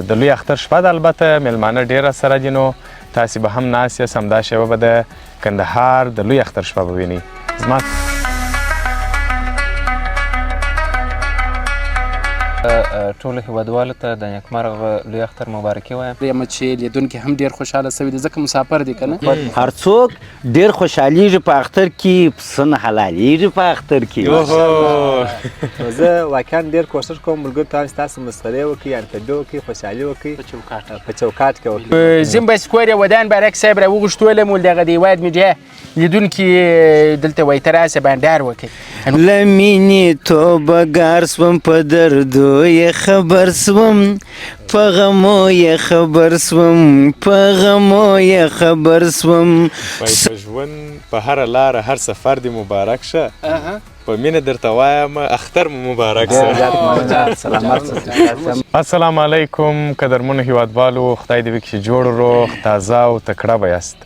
د لوی اختر شپه ده. البته میلمانه ډېر سره دي، نو تاسې به هم ناست یاست، همدا شیبه به د کندهار د لوی اختر شپه به وینئ. زما ټولو هیوادوالو ته د نیکمرغه لوی اختر مبارکي وایم. یم چې لیدونکي هم ډېر خوشحاله سوي دي ځکه مسافر دي که نه. هر څوک ډېر خوشحالیږي په اختر کې، پسه نه حلالېږي په اختر کې. زه واقعا ډېر کوشش کوم ملګرو ته هم چې تاسو مسخرې وکړئ، یعنې تبلیغ وکړئ، خوشحالي وکړئ په چوکاټ کې وکړئ. زم بسکور ودان بارک صاحب راوغوښتولم ول دغه د هېواد میډیا لیدونکي دلته وایي ته راسه بانډار وکړئ. له مینې توبه ګار سوم، په دردو یې خبر سوم، په غمو یې خبر سوم، په غمو یې خبر سوم. په ژوند په هره لاره هر سفر دې مبارک شه، په مینه درته وایم اختر مو مبارک شه. السلام علیکم قدرمنو هیوادوالو، خدای دې وکړي چې جوړ روغ تازه او تکړه به یاست.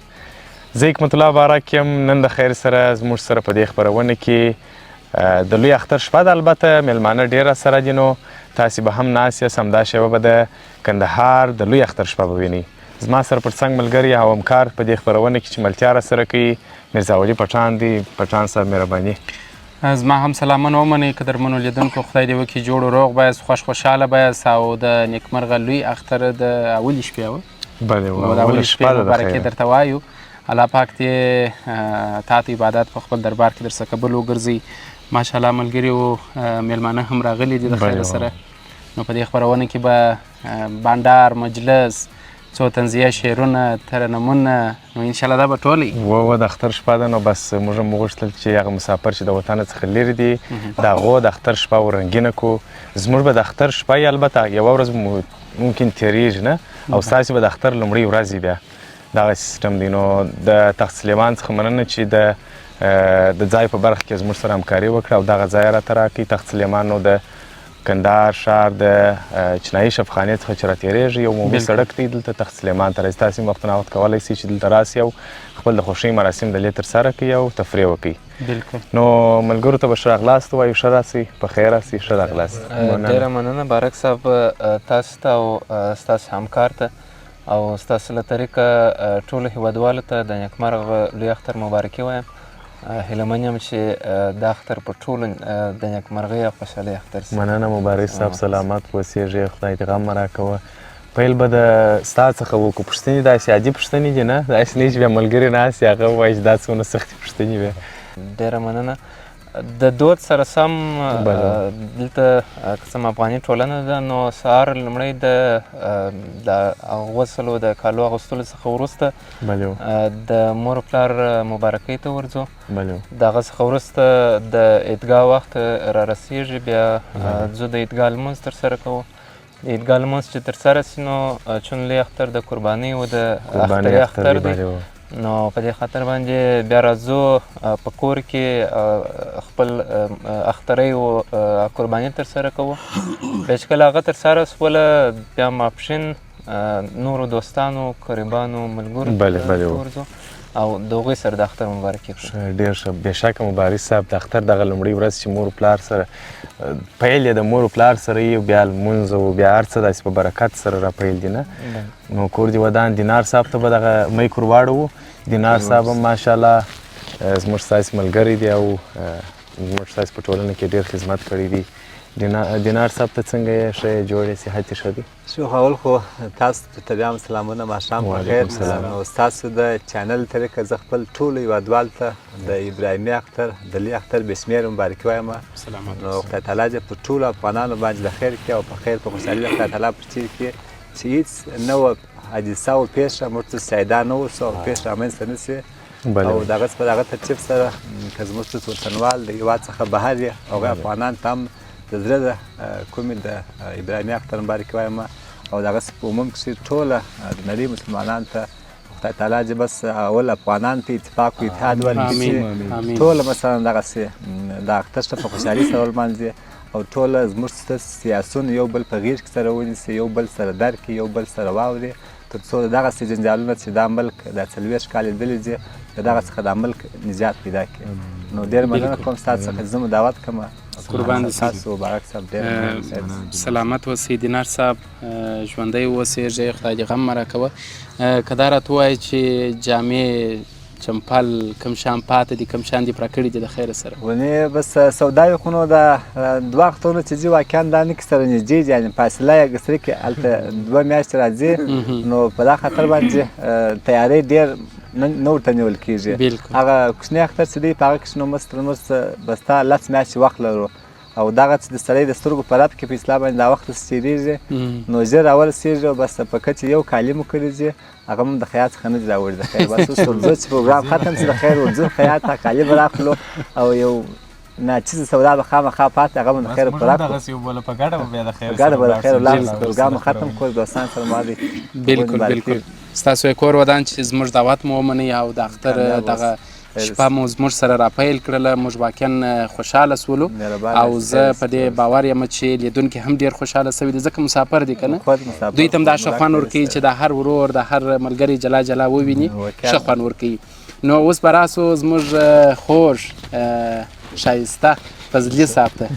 زه حکمت الله بارک یم. نن د خیر سره زموږ سره په دې خپرونه کې د لوی اختر شپه ده. البته میلمانه ډېر سره دي، نو تاسې به هم ناست یاست، همدا شیبه به د کندهار د لوی اختر شپه به وینئ. زما سره پر څنګ ملګری او همکار په دې خپرونه کې چې ملتیا راسره کوي میرزا ولي پټان دی. پټان صاحب مهرباني. زما هم سلامونه ومنئ قدرمنو لیدونکو، خدای دې وکړي جوړ و روغ به یاست، خوشحاله به یاست او د نیکمرغه لوی اختر د اولې شپې وه بلې د اولې شپې مبارکي درته وایو. الله پاک دې تا ته عبادت په خپل دربار کې درڅخه قبول وګرځي. ماشاءالله ملګري و میلمانه هم راغلي دي د خیر سره. نو په دې خپرونه کې به بانډار، مجلس، څو طنزیه شعرونه، ترنمونه، نو انشاءالله دا به ټولې و د اختر شپه ده. نو بس موږ هم وغوښتل چې هغه مسافر چې د وطنه څخه لرې دي د هغو د اختر شپه ورنګینه کړو. زموږ به د اختر شپه یې البته یوه ورځ ممکن تېرېږي نه، او ستاسې به د اختر لومړۍ ورځ بیا دغه سیستم دی. نو د تخت سلیمان څخه مننه چې د ځای په برخه کې زموږ سره همکاري وکړه او دغه ځای راته راکړي. تخت سلیمان نو د کندهار ښار د چینایي شفخانې څخه چې راتېرېږي یو عمومي سړک دی، دلته تخت سلیمان ته راځي. تاسې هم وختونه وخت کولی سئ چې دلته راسئ او خپل د خوښۍ مراسم دلې ترسره کړئ او تفریح وکړئ. نو ملګرو ته به ښه راغلاست ووایو. ښه راسئ، په خیر راسئ، ښه راغلاست. ډېره مننه بارک صاحب تاسو ته او ستاسو همکار ته او ستاسو له طریقه ټولو هیوادوالو ته د نیکمرغه لوی اختر مبارکي وایم. هیله من یم چې دا اختر په ټولو د نیکمرغۍ او خوشحالۍ اختر شي. مننه مبارک صاحب، سلامت اوسېږئ، خدای دې غم مه راکوه. پیل به د ستا څخه وکړو. پوښتنې داسې عادي پوښتنې دي نه، داسې نه چې بیا ملګري ناست هغه ووایي چې دا څونه سختې پوښتنې وې. ډېره مننه. د دود سره سم دلته که څه افغاني ټولنه ده، نو سهار لومړی د غسل او د کالو اغوستلو څخه وروسته د مور پلار مبارکۍ ته ورځو. د هغه څخه وروسته د عیدګاه وخت را رسېږي، بیا ځو د عیدګاه لمونځ ترسره کوو. د عیدګاه لمونځ چې ترسره سي نو چون لوی اختر د قربانۍ و د اختري اختر دی، نو په دې خاطر باندې بیا راځو په کور کې خپل اخترۍ او قرباني ترسره کوو. بیا چې کله هغه ترسره سوله بیا ماپښین نورو دوستانو، قریبانو، ملګرو ورځو او د هغوی سره د اختر مبارکي کړو. ډېر ښه. بېشکه مبارک صاحب د اختر دغه لومړۍ ورځ چې مور پلار سره پیل یې د مور پلار سره یې بیا لمونځ او بیا هر څه داسې په برکت سره را پیل دي نه. نو کور دې ودان. دینار صاحب ته به دغه میک ور واړوو. دینار صاحب هم ماشاءالله زموږ ستاسې ملګری دی او زموږ ستاسې په ټولنه کې ډېر خدمت کړی دی. دینار صاحب ته څنګه یې ښه یې جوړ یې صحت یې ښه دی؟ شو اول خو تاسو ته بیا هم سلامونه، ماښام په خیر. نو ستاسو د چینل طریقه زه خپل ټولو هیوادوالو ته د ابراهیمي اختر د لوی اختر بې شمېره مبارکي وایم. نو خدای تعالی دې په ټولو افغانانو باندې د خیر کړي او په خیر په خوشحالي خدای تعالی په تېر کړي چې هېڅ نه وه حادثه او پېښه موږ ته سیده نه وسو او پېښه رامنځته نه سي. او دغه په دغه ترتیب سره که زموږ ټول وطنوال د هېواد څخه بهر یې هغوی افغانان ته هم د زړه د کومې د ابراهیمي اختر مبارکي وایم. او دغسې په عموم کښې ټوله د نړۍ مسلمانانو ته خدای تعالی دې بس اول افغانانو ته اتفاق و اتحاد ورکړي چې ټوله مثلا دغسې د اختر شپه په خوشحالي سره ولمانځي او ټوله زموږ سیاسون یو بل په غېږ کې سره ونیسي، یو بل سره درک کړي، یو بل سره واوري، تر څو د دغسې جنجالونه چې دا ملک دا 40 کاله لیدلي دي د دغه څخه دا ملک نجات پیدا کړي. نو ډېر مننه کوم ستاسو څخه چې زه مو دعوت کړم قربان دې سم. تاسو مبارک صاحب ډېر سلامت اوسئ دینار صاحب، ژوندی اوسېږئ، خدای دې غم مه راکوه. که دا راته ووایې چې جامې چمپل کوم شیان پاتې دي، کوم شیان دې پوره کړي دي د خیره سره؟ ونې بس سودا وي خو نو د دوه وختونو چې ځي واقعا دا نه کې سره نږدې دي، یعنې فاصله یې اګستري کې هلته 2 میاشتې راځي، نو په دا خاطر باندې تیاری ډېر نه ورته نیول کېږي. هغه کوچنی اختر چې دی په هغه کې چې نو مست تر مست بس تا 10 میاشتې وخت لرو، او دغه چې د سړی د سترګو په رپ کې په اصطلاح باندې دا وخت تېرېږي، نو ژر راورسېږي او بس په کچې یو کالي مو کړي دي، هغه هم د خیاط څخه نه دي راوړي د خیر. بس اوس ورځو چې پروګرام ختم شي د خیر ورځو خیاط ته کالي به راخلو او یو ناچیزه سودا به خامخا پاتې، هغه به د خیر په راکړو، په ګډه به د خیر ولاړ پروګرام ختم کړو دوستان سره ما دي. بالکل ستاسو کور ودان چې زموږ دعوت مو ومنئ او د اختر دغه شپه مو زموږ سره راپیل کړله، موږ واقعا خوشحاله سولو او زه په دې باور یم چې لیدونکي هم ډېر خوشحاله سوي دي، ځکه مسافر دي که نه، دوی ته هم دا ښه خوند ورکوي چې د هر ورور د هر ملګري جلا جلا وویني، ښه خوند ورکوي. نو اوس به راسو زموږ خوږ ښایسته فضلي صاحب ته.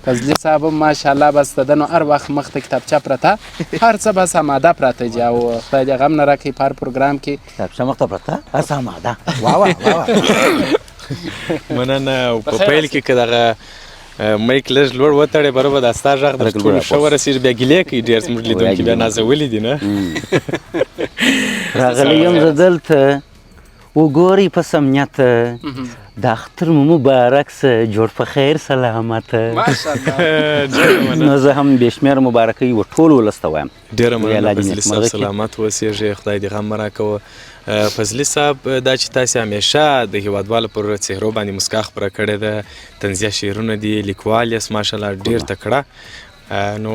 فضلي صاحب هم ماشاءالله بس د ده نو هر وخت مخ ته کتابچه پرته، هر څه بس اماده پراته دي او خدای دې غم نه راکړي په هر پروګرام کې کتابچه مخ ته پرته هر څه اماده. واه مننه. په پیل کې که دغه میک لږ لوړ وتړې بروبه دا ستا غږ در ټولو ښه ورسېږي، بیا ګیلې کوي ډېر زموږ لیدونکي بیا نازولي دي نه. راغلی یم زه دلته وګورئ په سمنیت، د اختر مو مبارک سه، جوړ په خیر سلامت. نو زه هم بې شمېره مبارکۍ و ټول ولس ته وایم. ډېره مننه فضلي صاحب، سلامت اوسېږئ، خدای دې غم مه راکوه. فضلي صاحب دا چې تاسې همیشه د هېوادوالو پر څهرو باندې مسکا خپره کړې ده، طنزیه شعرونه دي، لیکوال یاست ماشاءالله ډېر تکړه. نو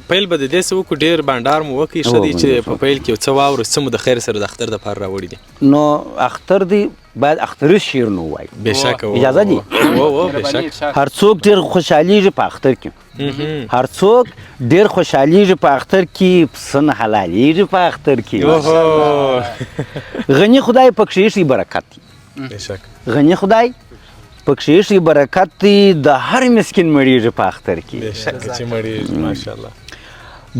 پیل به د دې څه وکړو، ډېر بانډار مو وکړي، ښه دی چې په پیل کې یو څه واورو څه مو د خیر سره د اختر دپاره راوړي دي. نو اختر دی باید اختري شعر نو ووایي، بېشکه اجازه دي. هر څوک ډېر خوشحالیږي په اختر کې، هر څوک ډېر خوشحالیږي په اختر کې، پسه نه حلالیږي په اختر کې. غني خدای پکښې ایښی برکت دی، غني خدای پکښې ایښی برکت دی، د هر مسکین مړیږي په اختر کې. بېشکه چې مړیږي ماشاءالله.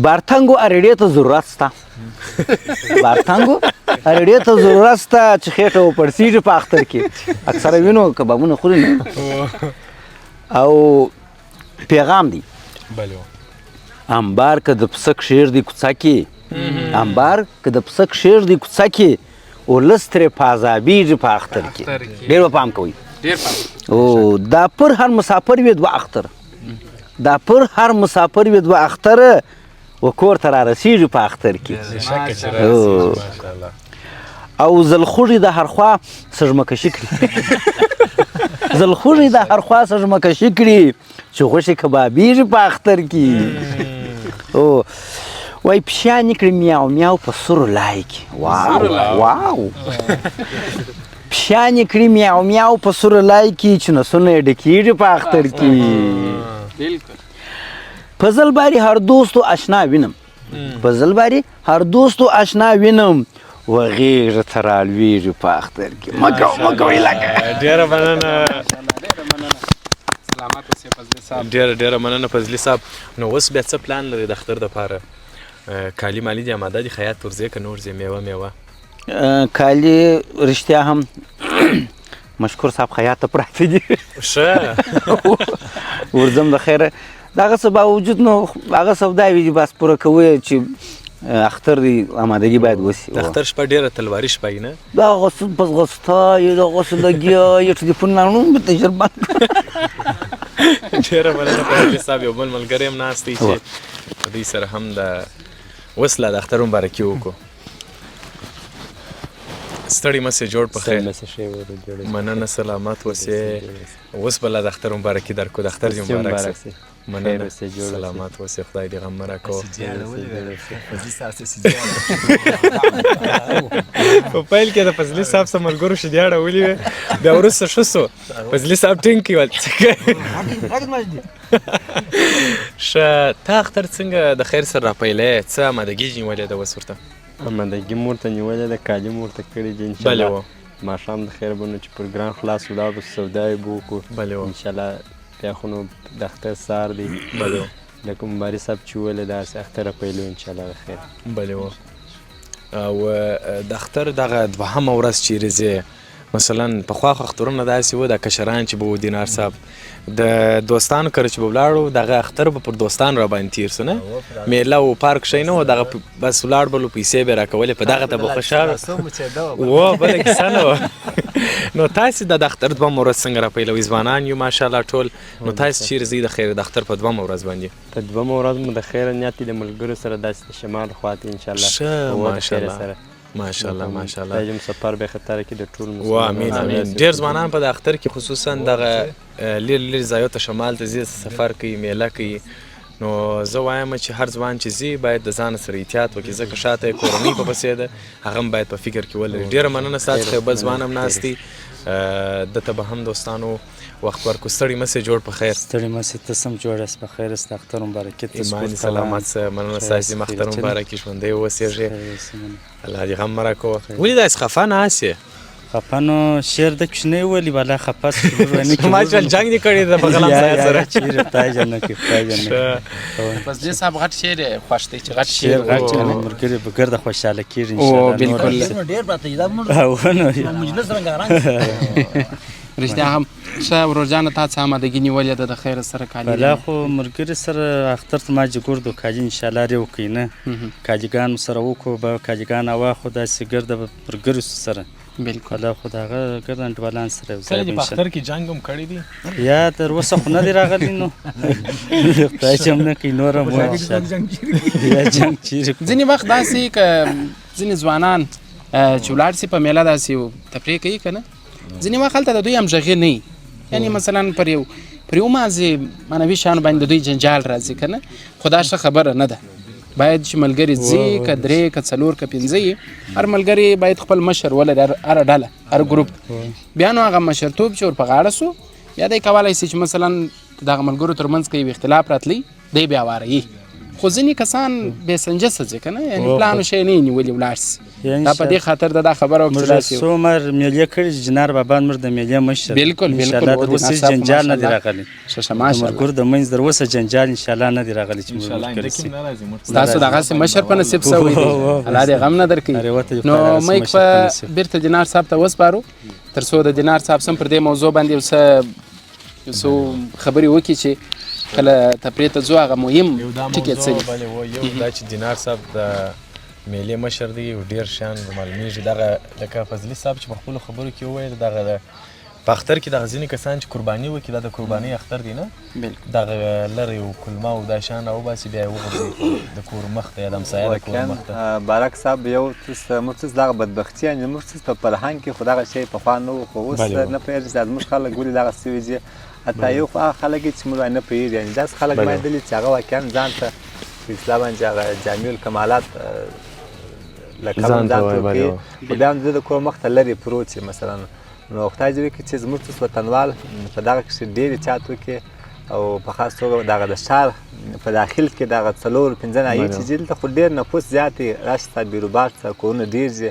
بارتنګو اریډې ته ضرورت شته، بارتنګو اریډې ته ضرورت شته چې خېټه وپړسېږي په اختر کې. اکثره وینو کبابونه خوري نه. او پیغام دی انبار که د پسه کښېږ دی کوڅه کې، انبار که د پسه کښېږ دی کوڅه کې، ولس ترې په عذابېږي په اختر کې. ډېر به پام کوئ. او دا پر هر مسافر وي دوه اختر، دا پر هر مسافر وي دوه اختره و کور ته رارسېږي په اختر کې. او زلخوږي د هر خوا سږمکشي کړي، زلخوږي د هر خوا سږمکشي کړي چې غوښې کبابېږي په اختر کې. او وایي پشیانې کړي میاو میاو په سرو لای کې. واو پشیانې کړي میاو میاو په سرو لای کې چې نسونه یې ډکېږي په اختر کې. په زلباري هر دوست و اشنا وینم، په زلباري هر دوست و اشنا وینم، و غیږ ته رالویږي په اختر کې. مه کوئ لکه. ډېره مننه، ډېره مننه فضلي صاحب. نو اوس بیا څه پلان لري د اختر دپاره؟ کالي مالي دي اماده دي، خیاط ورځې که نور ځې میوه؟ کالي رښتیا هم مشکور صاحب خیاط ته پراته دي. ښه ورځم د خیره دغه څه باوجود نو هغه سودا وي چې بس پوره کوی چې اختر دی آمادگی باید وسی. د اختر شپه ډېره تلواري شپه یي نه؟ دا غسل پس غستا دا غسل لګیا یو ټلیفون نانون به تجربه. ډېره مننه فضلي صاحب. یو بل ملګری هم ناست دی چې دوی سره هم د اوس لا د اختر مبارکي وکړو. ستړي مه سې، جوړ په خیر. مننه، سلامت اوسې. اوس به لا د اختر مبارکي درکړو، د اختر دې مبارک سه. مننه، سلامت اوسې، خدای دې غم مه راکوه. په پیل کې د فضلي صاحب سره ملګرو شیدې اړولې وې، بیا وروسته ښه سو، فضلي صاحب ټینګ کړي ول څه کوي. ښه، تا اختر څنګه د خیر سره راپیلی؟ څه امادګي نیولې ده اوس ورته؟ امادګي مو ورته نیولې ده، کالي مو ورته کړي دي. انشاءالله ماښام د خیر به نو چې پروګرام خلاص و دا به سودا یې به وکړو. انشاءالله بیا خو نو د اختر سهار دی لکه مباري صاحب چې وویل داسې اختره پیلو انشاءالله د خیر بلې و او د اختر دغه دوهمه ورځ چیرې ځې مثلا پخوا خو اخترونه داسې و د کشران چې به و دینار صاحب د دوستانو کره چې به ولاړو دغه اختر به پر دوستانو را باندې تیر سو نه میله و پارک شی نه و دغه بس ولاړ بلو پیسې به راکولې په دغه ته به خوشحاله و بله کیسه نه وه نو تاسې د اختر دوهمه ورځ څنګه را پیلوئ ځوانان یو ماشاءالله ټول نو تاسې چیرې ځئ د خیر د اختر په دوهمه ورځ باندې په دوهمه ورځ مو د خیره نیت دی د ملګرو سره داسې د شمال خواته انشاءالله ښه ماشاءالله ماشاءالله ماشاءالله خدای دې سفر به خطر کې د ټول و امین امین ډېر ځوانان په د اختر کې خصوصا دغه لرې لرې ځایو ته شمال ته ځي سفر کوي میله کوي نو زه وایم چې هر ځوان چې ځي باید د ځان سره احتیاط وکړي ځکه شاته یې کورنۍ په پسې ده هغه هم باید په فکر کې ولري ډېره مننه ستا څخه یو بل ځوان هم ناست دی دته به هم دوستانو وخت ورکو ستړي مه سې جوړ په خیر ستړي مه سې ته سم جوړ یاست په خیر است د اختر مبارکي ته ایمان سلامت سه مننه ستاسې مختر مبارکي ژوندی واوسېږې الله دې غم مه راکوه ولې داسې خفه ناست یې خفه نو شعر د کوچنی ولي والا خفه ما چل جنګ دې کړی ده په غلام صاحب سره چیرې خدای جنت کې خدای جنت بس دې صاحب غټ شعر یې خوښ دی چې غټ شعر غټ ملګري به ګرده خوشحاله کېږي انشاءالله بالکل ډېر پراته دا موږ مجلس رنګارنګ رښتیا هم ښه ورورجانه تا څه آمادګي نیولې ده د خیر سره کالي بلا خو ملګري سره اختر ته ما جګور دو کالي انشاءالله لرې وکړي نه کاليګان سره وکړو به کاليګان اواخو داسې ګرده به ملګرو سره بالکل بلا خو د هغه ګرد انډوالان سره یو کله دې په اختر کې جنګ هم کړی دی یا تر اوسه خو نه دی راغلی نو خدای چې هم نه کوي نور هم وایي یا جنګ چیرې ځینې وخت داسې که ځینې ځوانان چې ولاړ سي په میله داسې تفریح کوي که نه ځینې وخت هلته د دوی همغږي نه وي یعنې مثلا پر یو مازې معنوي شیانو باندې د دوی جنجال راځي که نه خو دا ښه خبره نه ده باید چې ملګري ځي که درې که څلور که پنځه یي هر ملګري باید خپل مشر ولري هره ډله هر ګروپ بیا نو هغه مشرتوب چې ور په غاړه سو بیا دی کولی سي چې مثلا دغه ملګرو تر منځ که یو اختلاف راتلی دی بیا واروي خو ځینې کسان بې سنجسه ځي که نه یعنې پلان و شی نه یې نیولي ولاړ سي دا په دې خاطر دا خبره وکړه چې موږ څو عمر میلې کړي جنار بابا موږ د میلې مشر بالکل انشاءالله تر اوسه جنجال نه دی راغلی ښه ماشاءالله ملګرو د منځ در اوسه جنجال انشاءالله نه دی راغلی چې موږ کړی سي ستاسو دغسې مشر په نصیب سوی دی الله دې غم نه درکوي نو میک په بیرته دینار صاحب ته وسپارو تر څو د دینار صاحب سم پر دې موضوع باندې یو څه خبرې وکړي چې کله تفریح ته ځو هغه مهم ټکي څه دي یو دا چې دینار صاحب د میلې مشر دی او ډېر شیان معلومیږي دغه لکه فضلي صاحب چې په خپلو خبرو کې وویل دغه په اختر کې دغه ځینې کسان چې قرباني وکړي دا د قربانۍ اختر دی نه دغه لرې او کلمه او دا شیان راوباسي بیا یې وغورځي د کور مخ ته یا د همسایه د کور مخ ته بارک صاحب یو موږ څه دغه بدبختي یعنې موږ څه په فرهنګ کې خو دغه شی پخوا نه و خو اوس نه پوهېږي چې زموږ خلک ولې دغه سوي دي حتی یو خو هغه خلک چې موږ نه پوهېږي یعنې داسې خلک ما لیدلي چې هغه واقعا ځان ته په اسلام باندې هغه جامع الکمالات لکه ځان ته ورکوي خو بیا هم د کور مخ ته لرې پروت مثلا نو خدای دې وکړي چې زموږ څه وطنوال په دغه کښې ډېر احتیاط وکړي او په خاص توګه دغه د ښار په داخل کې دغه 4-5 ناحیې چې دي دلته خو ډېر نفوس زیات دی راشته بیروبار څه کورونه ډېر دي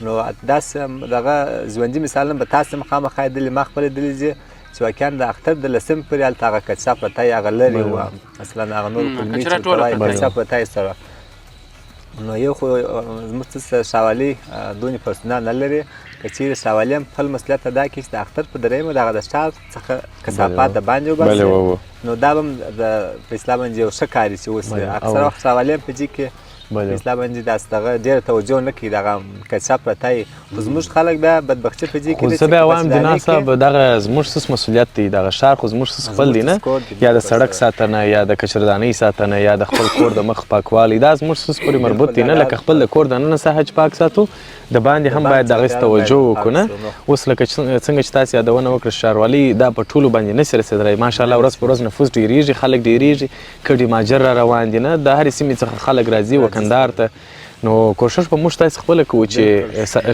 نو داسې دغه ژوندي مثالونه به تاسې مخامخ لیدلي ما خپله لیدلي دي چې واقعا د اختر د لسم پورې هلته هغه کچا پرتی هغه لرې وه مثلا هغه نور کلمې چې ورته وایي کچا پرتی سره نو یو خو زموږ څه شاولي دونې پرسونال نه لري که چیرې شاولي هم خپل مسؤلیت ادا کړي چې د اختر په درېیمه دغه د ښار څخه کثافات د باندې وباسي نو دا به هم په اسلام باندې یو ښه کار چې اوس اکثره وخت شاولي هم په دې کې په اسلام باندې داسې دغه ډېره توجه نه کوي دغه کچا پرتی خو زموږ خلک بیا بدبختي په دې کې خو زه بیا وایم دینار صاحب دغه زموږ څه مسؤلیت دی دغه ښار خو زموږ څه خپل دی نه یا د سړک ساتنه یا د کچردانۍ ساتنه یا د خپل کور د مخ پاکوالی دا زموږ څه پورې مربوط دی نه لکه خپل د کور دننه ساحه چې پاک ساتو د باندې هم باید دغه توجه وکړو نه اوس لکه څنګه چې تاسې یادونه وکړه ښاروالي دا په ټولو باندې نشي رسېدلی ماشاءالله ورځ په ورځ نفوس ډېرېږي خلک ډېرېږي کډې ماجر را روان دي نه د هرې سیمې څخه خلک راځي وکندار ته نو کوشش به موږ تاسې خپله کوو چې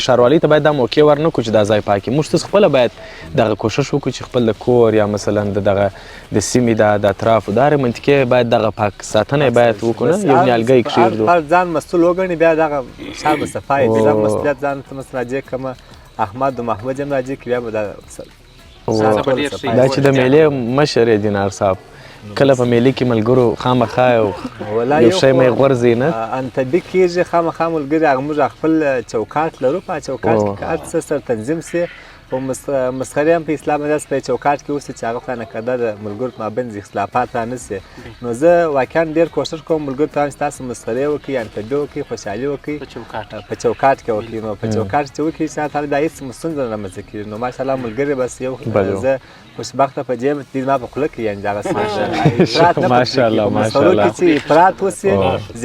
ښاروالۍ ته باید دا موقع ورنکړو چې دا ځای پاک کړي موږ تاسې خپله باید دغه کوشش وکړو چې خپل د کور یا مثلا دغه د سیمې د اطرافو د هرې منطقې باید دغه پاک ساتنه باید وکړو نه یو نیالګی کښېږدو هر ځان مسؤل وګڼي بیا دغه ښار به صفا وي دغه مسؤلیت ځان ته مثلا راجع کړمه احمد و محمود هم راجع کړي بیا به دا دا چې د میلې مشر یې دینار صاحب کله په میلې کې ملګرو خامخا یو شی مې غورځي نه انتبه کېږي خامخا ملګري هغه موږ خپل چوکاټ لرو په چوکاټ کې هر څه سره تنظیم سي خو مسخرې هم په اسلام داسې په چوکاټ کې اوسي چې هغه په نقده د ملګرو په مابین اختلافات را نه سي نو زه واقعا ډېر کوښښ کوم ملګرو ته هم چې تاسو مسخرې وکړئ انتبه وکړئ خوشحالي وکړئ په چوکاټ کې وکړئ نو په چوکاټ چې وکړئ انشاءالله تعالی بیا هېڅ ستونزه نه رامنځته کېږي نو ماشاءالله ملګري بس یو زه خوشبخته په دې دې زما په خوله کې یعنې دغسې ماشاءالله مسخرو کې چې افراط وسي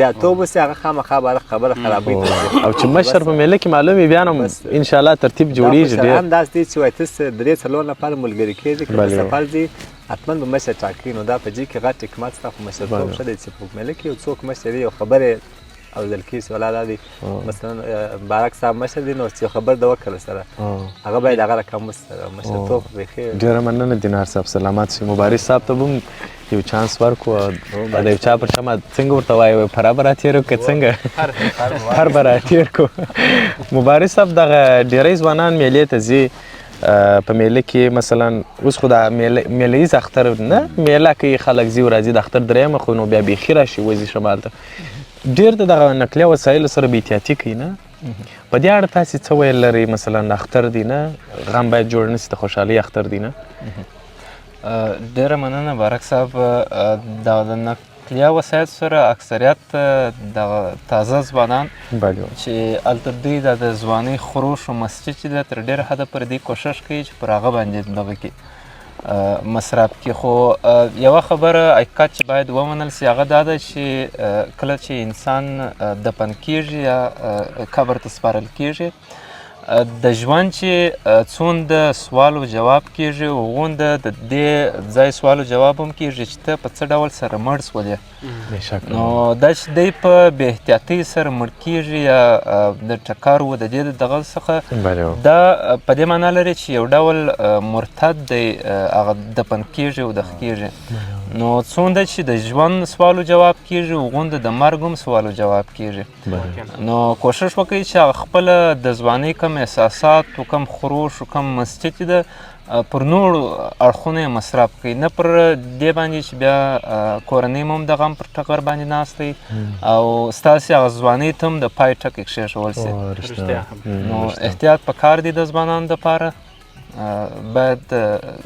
زیاتوب وسي هغه خامخا به خبره خرابوي او چې مشر په میله کې معلوم وي بیا نو انشاءالله ترتیب جوړېږي ډېر هم داسې دی چې وایي ته 3-4 نفر ملګري کېږي که په سفر ځي حتما به مشر ټاکي نو دا په دې کې غټ حکمت ستا په مشرتوب ښه دی چې په میله کې یو څوک مشر وي یو خبرې اورېدل کېږي چې ولا دا دی مثلا مبارک صاحب مشر دی نو چې یو خبر د وکړه سره هغه باید هغه رقم وسره مشرتوب بیخي ډېره مننه دینار صاحب سلامات شي مبارک صاحب ته به یو چانس ورکړو د یو چا پر شمه څنګه ورته وایي پره به راتېر کړو که څنګه هر به راتېر کړو مبارک صاحب دغه ډېری ځوانان میلې ته ځي په میله کې مثلا اوس خو دا میله ییز اختر نه میله کې خلک ځي راځي د اختر درېیمه خو نو بیا بیخي راشي وځي شمال ته ډېر د دغه نقلیه وسایلو سره بې احتیاطي کوي نه په دې اړه تاسې څه ویل لرئ مثلا اختر دی نه غم باید جوړ نه سي د خوشحالۍ اختر دی نه ډېره مننه بارک صاحب د نقلیه وسایل سره اکثریت د تازه ځوانان چې هلته دوی د ځوانۍ خروش و مستي چې ده تر ډېره حده پورې دوی کوښښ کوي چې پر هغه باندې دغه کړي مصرف کې خو یوه خبره حقیقت چې باید ومنل سي هغه دا ده چې کله چې انسان دفن کیږي یا قبر ته سپارل کیږي د ژوند چې څومره سوال و جواب کیږي هغومره د دې ځای سوال و جواب هم کیږي چې ته په څه ډول سره مړ سولې نو دا چې دی په بې احتیاطۍ سره مړ کیږي یا د ټکر و د دې دغه څخه دا په دې معنا لري چې یو ډول مرتد دی هغه دفن کیږي او دغه کیږي نو څومره چې د ژوند سوال و جواب کیږي هغومره د مرګ هم سوال و جواب کیږي نو کوښښ وکړئ چې هغه خپله د ځوانۍ کم احساسات و کم خروش و کم مستی چې ده پر نورو اړخونو یې مصرف کوي نه پر دې باندې چې بیا کورنۍ مو هم د غم پر ټغر باندې ناست دی او ستاسې هغه ځوانۍ ته هم د پای ټکی کښېښول سي نو احتیاط پکار دی د ځوانانو دپاره باید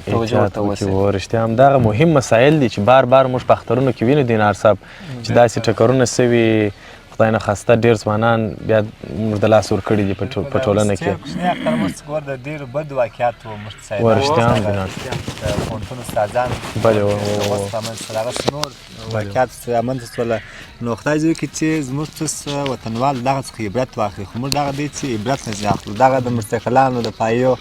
توجه ورته وسي رښتیا همدغه مهم مسایل دي چې بار بار موږ په اخترونو کې وینو دینار صاحب چې داسې ټکرونه سوي خدای نخواسته ډېر ځوانان بیا موږ د لاس ورکړي دي په ټولنه کې کوچنی اختر موږ څخه د ډېرو بدو واقعاتو موږ رښتیا هم دینار د پوهنتون استادان بلې هغسې نور واقعات رامنځته شوله نو خدای دې وکړي چې زموږ ټول وطنوال دغه څخه عبرت واخلي خو موږ دغه دی چې عبرت نه ځینې اخلو دغه د مستقلانو د پایو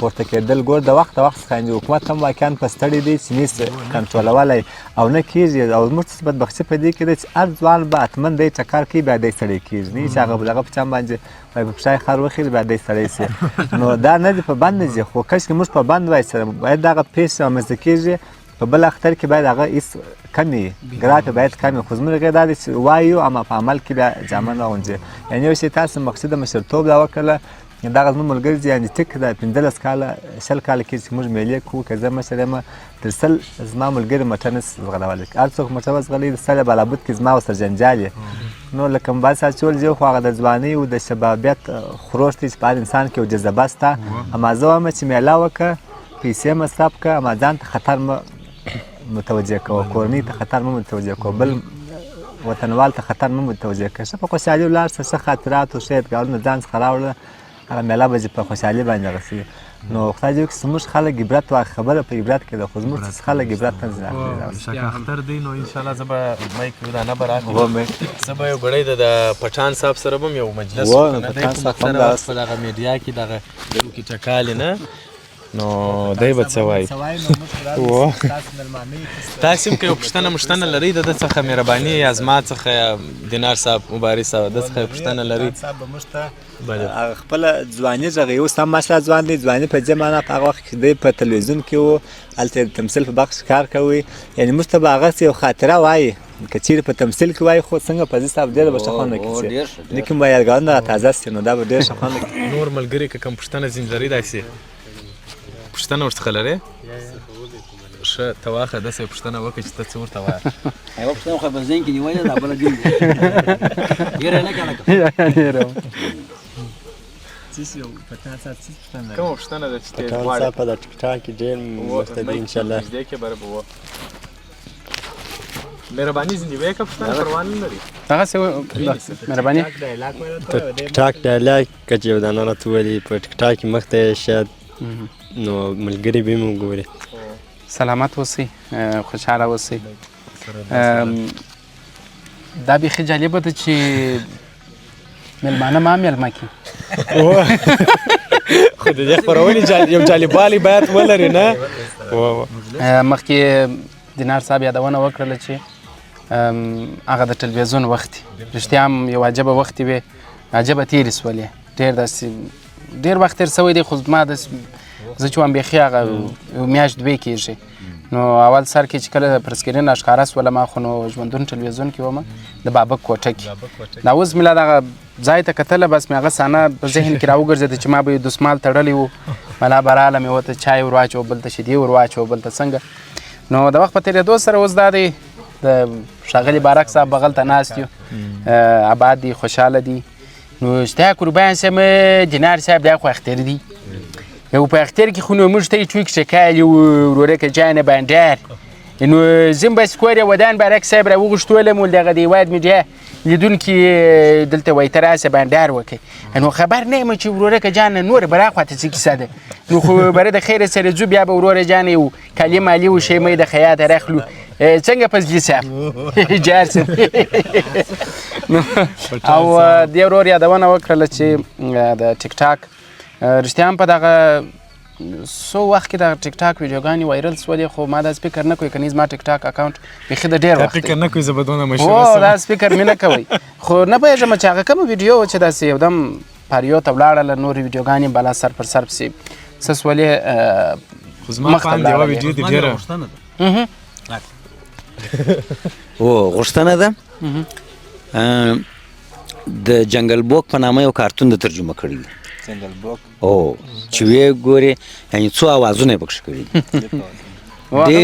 پورته کېدل ګور د وخت څخه حکومت هم واقعا په ستړی دی چې نشي کنټرولولی او نه کېږي او زموږ بدبختي په دې کې ده چې هر ځوان به حتما دی ټکر کوي بیا دی ستړی کېږي نه چې هغه دغه په چم باندې وایي په پښه یې خر وخېږي بیا دی ستړی سي نو دا نه دی په بند نه ځي خو کاشکې موږ په بند وای سره باید دغه پیښې رامنځته کېږي په بل اختر کې باید هغه هېڅ کم وي ګراف باید کم وي خو زموږ غیر دا دی چې وایو اما په عمل کې بیا جامه نه اغوندي یعنې یو شی تاسو مقصد د مشرتوب دا وکړله دغه زموږ ملګري دي یعنې ټیک د 15 کاله 20 کاله کې چې موږ میلې کوو که زه مشر یم تر 100 زما ملګري موټر نشي ځغلولی هر څوک موټر وځغلوي د 100 بالابود کې زما ورسره جنجال یې نو لکه موبایل ساعت چول خو هغه د ځوانۍ او د شبابیت خروش دی چې په هر انسان کې یو جذبه شته اما زه وایم چې میله وکړه پیسې مصرف کړه اما ځان ته خطر مه متوجه کوه کورنۍ ته خطر مه متوجه کوه بل وطنوال ته خطر مه متوجه کوه ښه په خوشحالي ولاړ شه ښه خاطرات او ښه یادګارونه ځان څخه راوړه هغه میله به چې په خوشحالي باندې رسي نو خدای دې وکړي زموږ خلک عبرت واخلي خبره په عبرت کې ده خو زموږ څخه خلک عبرت نه ځي اخلي اختر دی نو انشاءالله زه به مایک ودانه به راکړم زه به یو ګړی د پټان صاحب سره به یو مجلس وکړم په دغه میډیا کې دغه کې ټکالې نه نو دی به څه وایي تاسې هم که یو پوښتنه لرئ د ده څخه مهرباني یا زما څخه دینار صاحب مبارک صاحب د څخه یو پوښتنه لرئ هغه خپله ځواني غږوي اوس هم ماشاءالله ځوان دی ځواني په دې معنا په هغه وخت کې دی په تلویزیون کې و هلته د تمثیل په بخش کار کوي یعنې موږ ته به هغسې یو خاطره وایي که چیرې په تمثیل کې وایي خو څنګه په دې صاحب ډېره به ښه خوند وکړي لیکن به یادګارونه را تازه شي نو دا به ډېر ښه خوند وکړي نور ملګري که کوم پوښتنه ځینې لري داسې پوښتنه ورڅخه لرې؟ ښه ته واخله داسې یوه پوښتنه وکړه چې ته څه ورته وایې. یوه پوښتنه خو په ذهن کې نیولې ده بله دین هېره نه کړه کومه پوښتنه ده چې ته یې پټان صاحب په د ټیک ټاک کې ډېر مستدي انشاءالله نږدې کې بره به وه. مهرباني ځینې وایې که پوښتنه پروا نه لري. هغسې مهرباني ټیک ټاک ډایلاګ که چې یو دانه راته وویلي په ټیک ټاک کې مخ ته شاید نو ملګري به مو ګوري. سلامت اوسئ، خوشحاله اوسئ. دا بیخي جالبه ده چې مېلمانه ما مېلمه کړي. خو د دې خپرونې یو جالبوالی باید ولري نه. مخکې دینار صاحب یادونه وکړله چې هغه د ټلویزیون وخت رښتیا هم یو عجبه وخت وې، عجبه تېرې سولې، ډېر داسې ډېر وخت تېر سوی دی. خو ما داسې زه چې وایم بیخي هغه یو میاشت دوې کېږي. نو اول سر کې چې کله پر سکرین اشکاره سوله ما خو نو ژوندون ټلویزیون کې ومه د بابک کوټه کې. دا اوس مې لا دغه ځای ته کتله بس مې هغه صحنه په ذهن کې راوګرځېده چې ما به یو دسمال تړلی و، ملا به راغله مې ورته چای ور واچو، بل ته شیدې ور واچو، بل ته څنګه. نو د وخت په تېرېدو سره اوس دا دی د ښاغلي بارک صاحب بغل ته ناست یو، اباد دي، خوشحاله دي. نو شته قربان شم دینار صاحب دا خو اختر دی. یو په اختر کې خو نو موږ ته یې چوک شکایل یو ورورکه جانه بندر. نو زم بس کور ودان بارک صاحب را وغوښتولم ول دغه د هېواد میډیا لیدونکي دلته وایي ته راسه بندر وکړې. نو خبر نه یم چې ورورکه جانه نور به راخواته څه کیسه ده. نو خو بره د خیره سره ځو بیا به وروره جانه یو کالي مالي و شی مې د خیاطه راخلو. څنګه فضلي صاحب جار صاحب. او دې ورور یادونه وکړله چې د ټیک ټاک رښتیا هم په دغه څو وخت کې د ټیک ټاک ویډیوګانې وایرل سولې، خو ما دا فکر نه کوئ کنی زما ټیک ټاک اکاونټ بیخي د ډېر وخت فکر نه کوئ زه به دونه مشهوره سم. دا فکر مې نه کوئ، خو نه پوهېږم چې هغه کومه ویډیو چې داسې یودم پاریو ته ولاړله، نورې ویډیوګانې بلا سر پر سر پسې څه سولې خو زما په اند یوه ویډیو دې ډېره غوښتنه ده د جنګل بوک په نامه یو کارتون د ترجمه کړی دی. جنګل بوک چې ویې ګورې یعنې څو اوازونه یې پکښې کړي دي،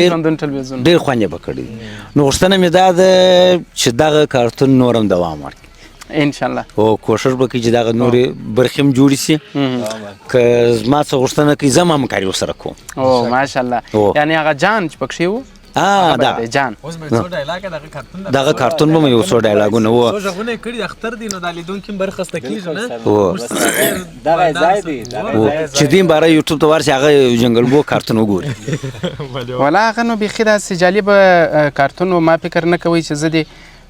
ډېر خوند یې به کړی دی. نو غوښتنه مې دا ده چې دغه کارتون نور هم دوام ورکړي انشاءالله. او کوشش به کوي چې دغه نورې برخې هم جوړې شي. که زما څه غوښتنه کوي زه هم همکاري ورسره کوم. او ماشاءالله. یعنې هغه جان چې پکښې و جان دغه کارتون به مې یو څو ډایلاګونه وو څو غږونه یې کړي د اختر دی، نو دا لیدونکي هم برخسته کېږي نه. دغه ځای دی چې دوی هم باره یوټوب ته ورشي هغه جنګل بوک کارتون وګوري. والا هغه نو بیخي داسې جالبه کارتون و. ما فکر نه کوئ چې زه دې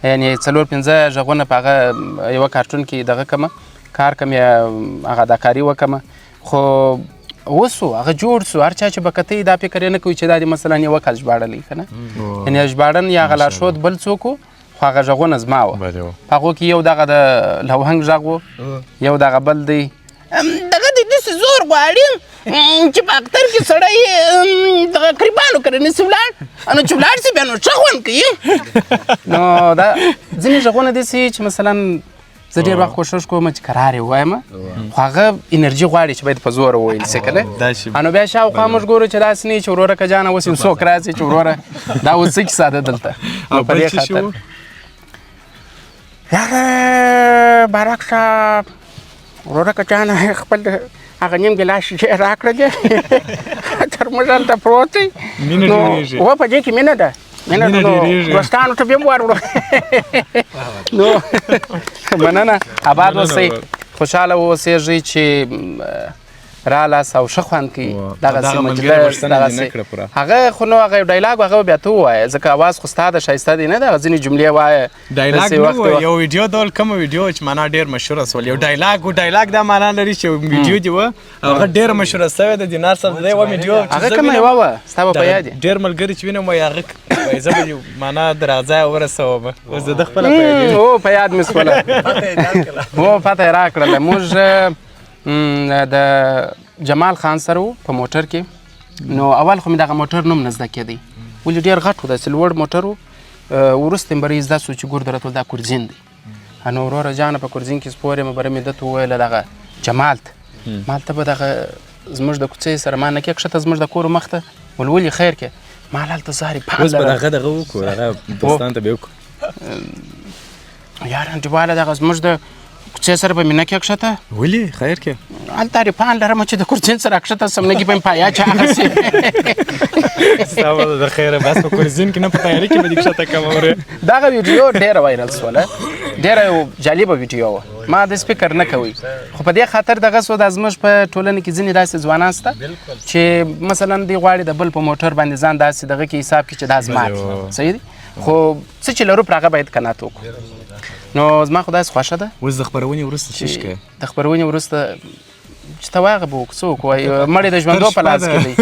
یعنې 4-5 غږونه په هغه یوه کارتون کې دغه کمه کار کم یا هغه اداکاري وکمه. خو وسو هغه جوړ سو، هر چا چې به کتئ دا فکر یې نه کوي چې دا دې مثلا یوه کس ژباړلی که نه، یعنې ژباړن یا هغه لارښود بل څوک و، خو هغه غږونه زما وه. په هغو کې یو دغه د لوهنګ غږ و، یو دغه بل دی دغه د داسې زور غواړي چې په اختر کې سړی دغه قریبانو کره نسي ولاړ، نو چې ولاړ سي بیا نو ښه خوند کوي. نو دا ځینې غږونه داسې چې مثلا زه ډېر وخت کوشش کوم چې کرار یې ووایم، خو هغه انرژي غواړي چې باید په زوره وویل سي که نه. نو بیا شاوخوا موږ ګورو چې داسې نه وي چې ورورکه جانه اوس یو څوک راځي چې وروره دا اوس څه کیسه ده دلته. نو په دې خاطر هغه بارک صاحب ورورکه جانه خپل هغه نیم ګیلاس شیشې راکړلې ترموز هلته پروت دی. نو و په دې کې مینه ده، مینه نو دوستانو ته بیا م ور وړو. نو مننه، آباد اوسئ، خوشحاله اوسېږئ چې رالاست او ښه خوند کوي دغسې مجلس دغسې. هغه خو نو هغه یو ډایلاګ هغه بیا ته ووایه ځکه اواز خو ستا د ښایسته دی نه، دغه ځینې جملې وایه ډایلاګ نه و، یو ویډیو ډول کومه ویډیو چې معنا ډېر مشهوره سول. یو ډایلاګ و، ډایلاګ دا معنا لري چې ویډیو دې وه هغه ډېره مشهوره سوې د دینار صاحب د یوه ویډیو هغه کومه یوه وه ستا به په یاد ډېر ملګري چې وینم وایي هغه وایي زه به معنا د راځایه ورسوم. اوس د ده خپله او په یاد مې سوله هو پته یې راکړله. موږ د جمال خان سره و په موټر کې. نو اول خو مې دغه موټر نوم نه زده کېدی، ولې ډېر غټ و، داسې لوړ موټر و. وروسته مې بره یې زده سو چې ګور درته دا کورزین دی. نو وروره جانه په کورزین کې سپور یم، بره مې ده ته وویله دغه جمال ته مالته به دغه زموږ د کوڅې سره ما نکې کښته زموږ د کور مخ ته ولولي خیر کې ما هلته زارې اوس به دغه وکړو هغه بستان ته به وکړو یار انډیواله دغه زموږ د کوڅې سره به مې نکې کښته ولې خیر کې هلته عرفان لرم چې د کورزین سره کښته سم نکې به مې پایا چا هسې ستا به د خیره بس په کورزین کې نه په تیاري کې به دې کښته کوم اورې دغه ویډیو ډېره وایرل شوله ډېره یو جالبه ویډیو وه ما داسې فکر نه کوئ خو په دې خاطر دغه سو دا زموږ په ټولنه کې ځینې داسې ځوانان شته چې مثلا دوی غواړي د بل په موټر باندې ځان داسې دغه کې حساب کړي چې دا زما دی صحیح دی خو څه چې لرو پر هغه باید قناعت وکړو نو زما خو داسې خوښه ده اوس د خپرونې وروسته څه کوې د خپرونې وروسته چې ته وایغه به وکړو څه وکړو مړی د ژوندو په لاس کې دی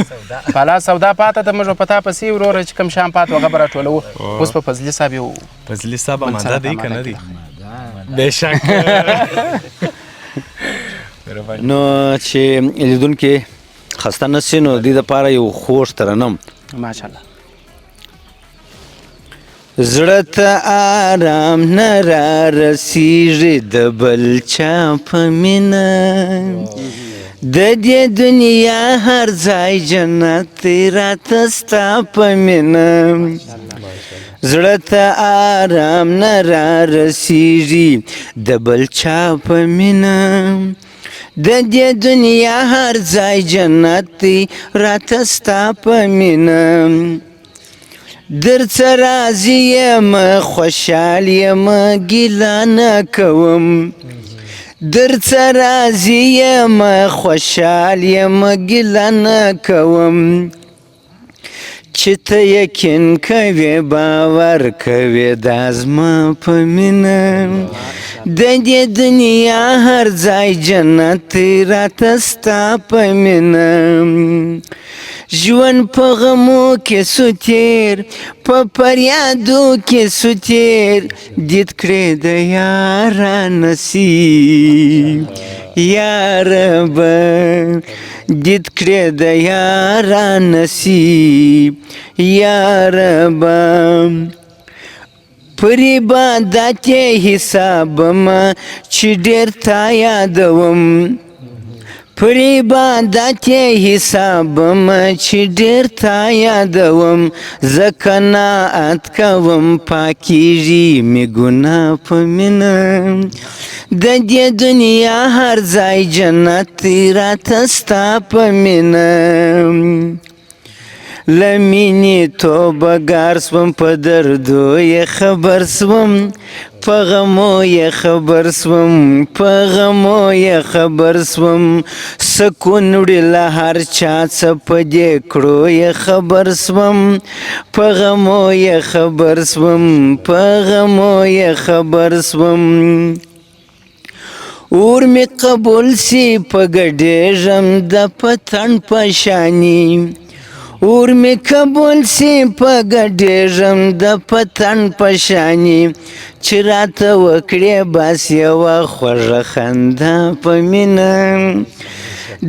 په لاس سودا پاته ته موږ په تا پسې وروره چې کوم شیان پاته هغه به راټولوو اوس په فضلي صاحب یو فضلي صاحب اماده دی که نه دی بېشک نو چې لیدونکي خسته نه شي نو د دې دپاره یو خوږ ترنم ماشاءالله زړه ته آرام نه را رسیږي د بل چا په مینه د دې دنیا هر ځای جنت دی راته ستا په مینه زړه ته آرام نه را رسیږي د بل چا په مینه د دې دنیا هر ځای جنت دی راته ستا په مینه در څه راضي یم خوشحال یم ګیله نه کوم در څه راضي یم خوشحال یم ګیله نه کوم چې ته یقین کوې باور کوې دا زما په مینه د دې دنیا هر ځای جنت راته ستا په مینه ژوند په غمو کې سو تېر په فریادو کې سو تېر دید کړې د یاره نصیب یاربه دید کړې د یاره نصیب یاربه پر عبادت حسابما چې ډېر تا یادوم پر عبادت حسابما چې ډېر تا یادوم زه قناعت کوم پاکیږي مې ګناه په مینه د دې دنیا هر ځای جنت راته ستا په مینه له مینې توبهګار سوم په دردو یې خبر سوم په غمو یې خبر سوم په غمو یې خبر سوم سکون وړي له هر چا څه په دې کړو یې خبر سوم په غمو یې خبر سوم په غمو یې خبر سوم اور می قبول سی په ګډېږم د پتن په شاني اور می قبول سی په ګډېږم د پتن په شاني چې راته وکړې بس یوه خوږه خندا په مینه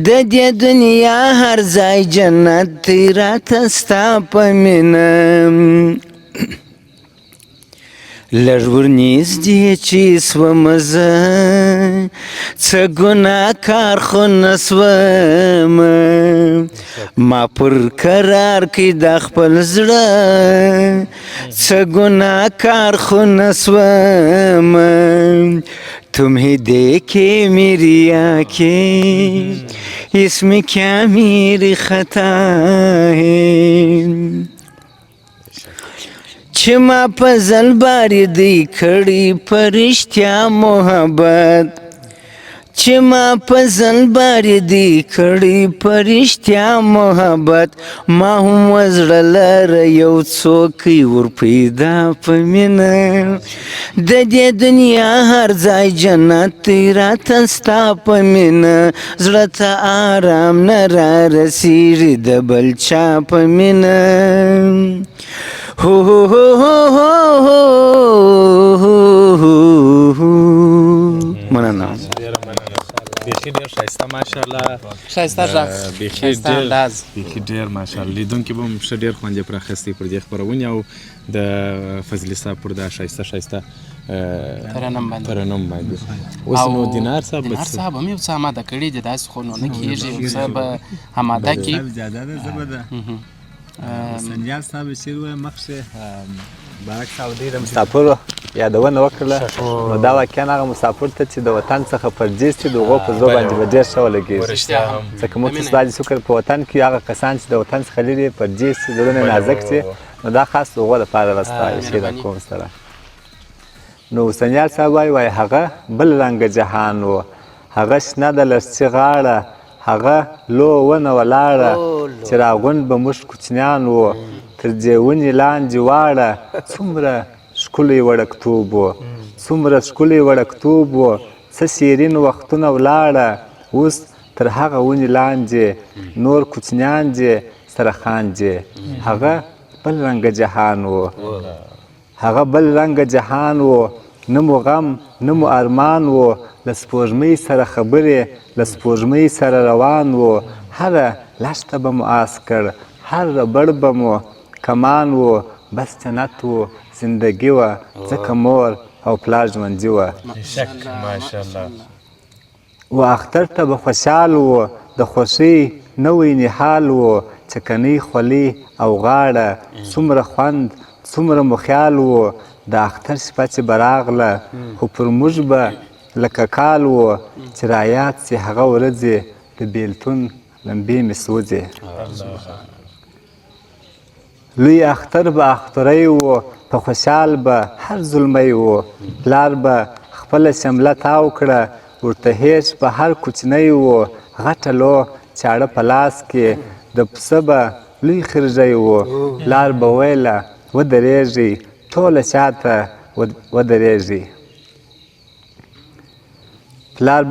د دې دنیا هر ځای جنت دی راته ستا په مینه لږ ورنږدې چې سومه زه څه ګناهکار خو نه سومه ما پر قرار کې د خپل زړه څه ګناهکار خو نه سومه تمہیں دیکھے میری آنکھیں اس میں کیا میری خطا ہے چې ما په ځل بارې دی کړي په رښتیا محبت چې ما په ځل بارې دی کړي په رښتیا محبت ما هم وزړه لره یو څوک ور پیدا په مینه د دې دنیا هر ځای جنت دی راته ستا په مینه زړه ته آرام نه را رسیږي د بل چا په مینه هو هو هو هو هو مننه بیخي ډېر ښایسته ماشاءالله ښایسته غږ ښایسته انداز بیخي ډېر ماشاءالله لیدونکي به هم ښه ډېر خوند یې پرې اخیستی پر دې خپرونې او د فضلي صاحب پر دا ښایسته ترنم باندې ترنم باندې. اوس نو دینار صاحب دینار صاحب هم یو څه آماده کړي دي، داسې خو نو نه کېږي، یو څه به آماده کړي. زیاده ده زه به د سنجار صاحب شعر ووایم مخکې بارک صاحب دوی د مسافرو یادونه وکړله، نو دا واقعا هغه مسافر ته چې د وطن څخه پرجیز دي د هغو په زړه باندې به ډېر ښه ولګېږي، ځکه موږ تاسو بعضې شکر په وطن کې هغه کسان چې د وطن څخه لرې پرجیز دي، زړونه یې نازک دي، نو دا خاص د هغو لپاره به شعر کوم سره. نو سنجار صاحب وایي هغه بل رنګه جهان و، هغه شنه د لرچي غاړه، هغه لو ونه ولاړه، چراغون به موږ کوچنیان و، تر دې ونې لاندې واړه، څومره ښکلی وړکتوب و، څومره ښکلی وړکتوب و، څه شیرین وختونه ولاړه، اوس تر هغه ونې لاندې نور کوچنیان دي سره خاندي، هغه بل رنګه جهان و، هغه بل رنګه جهان و، نه مو غم نه مو ارمان و، له سپوږمۍ سره خبرې له سپوږمۍ سره روان و، هره لښته به مو آس کړ، هر ربړ به مو کمان و، بس جنت و زندگی و، ځکه مور او پلار ژوندي وه. ماشاءالله. و اختر ته به خوشحال و، د خوښۍ نوی نهال و، چکنۍ خولۍ او غاړه، څومره خوند څومره مو خیال و، د اختر شپه چې به راغله، خو پر موږ به لکه کال و، چې رایاد سي هغه ورځې د بیلتون لمبې مې سوځې. لوی اختر به اختری و، په خوشحال به هر زلمی و، پلار به خپله شمله تاو کړه، ورته هېڅ په هر کوچنی و، غټه لو چاړه په لاس کې، د پسه به لوی خرژی و، پلار به ویله ودرېږئ ټوله شاته ودرېږئ. پلار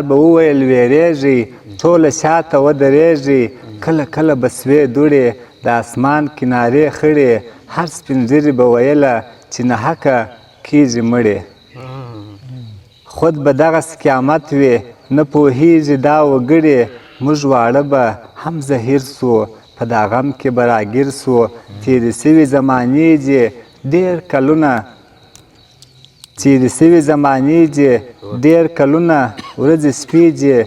به وویل ویرېږئ ټوله شاته ودرېږئ، کله کله به سوې دوړې د اسمان کنارې خړې، هر سپین ږیري به ویله چې ناحقه کېږي مړې. خود به دغسې قیامت وي نه پوهېږي دا وګړي، موږ واړه به هم زهیر سو، په دا غم کې به راګیر سو، تېرې سوي زمانې دي ډېر کلونه، تېرې سوي زمانې دي ډېر کلونه، ورځې سپې دي،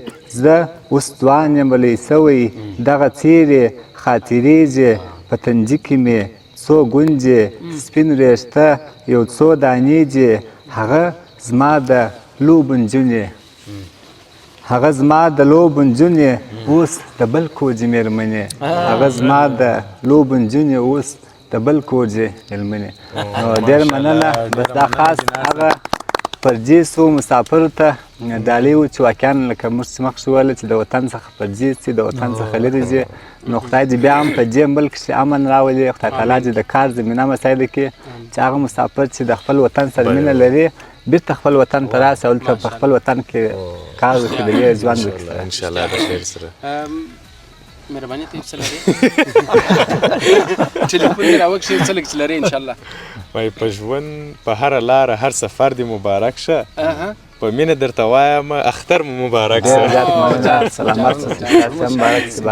زه اوس ځوان یم لوی سوی، دغه تېرې خاطرې دي، په تندي کې مې څو ګونجې، سپین وریښته یو څو دانې دي، هغه زما د لوبو نجونې، هغه زما د لوبو نجونې، اوس د بل کور دي مېرمنې، هغه زما د لوبو نجونې، اوس د بل کور دي مېرمنې. نو ډېر مننه، بس دا خاص هغه پرجیز و مسافر ته ډالۍ و چې واقعا لکه موږ چې مخکې وویل چې د وطن څخه پرجیز دي، د وطن څخه لرې دي، نو خدای دې بیا هم په دې ملک کښې امن راولي، خدای تعالی دې د کار زمینه مساعده کړي چې هغه مسافر چې د خپل وطن سره مینه لري بیرته خپل وطن ته راسي او دلته په خپل وطن کې کار وکړي، د لوی ژوند وکړي انشاءالله د خیر سره. مهرباني ته یو څه لرې ټلیفون دې راوکړي یو څه لږ چې لرې انشاءالله. وایي په ژوند په هره لاره هر سفر دې مبارک شه، په مینه درته وایم اختر مو مبارک شه.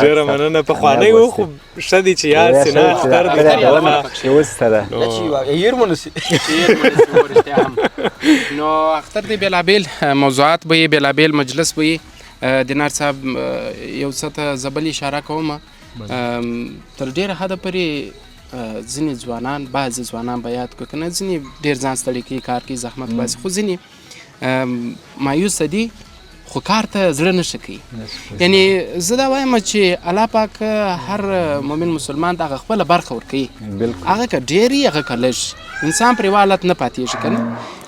ډېره مننه. پخوانی و خو ښه دی چې یاد سي نه اختر نو اختر دی بېلابېل موضوعات به یې بېلابېل مجلس به یې. دینار صاحب یو څه ته زه بل اشاره کوم، تر ډېره حده پورې ځینې ځوانان بعضې ځوانان به یاد کړو که نه ځینې ډېر ځان ستړي کوي کار کوي زحمت باسي، خو ځینې مایوسه دي خو کار ته زړه نه ښه کوي. یعنی زه دا وایم چې الله پاک هر مؤمن مسلمان ته هغه خپله برخه ورکوي، هغه که ډېر وي هغه که لږ، انسان پر یوه حالت نه پاتېږي که نه.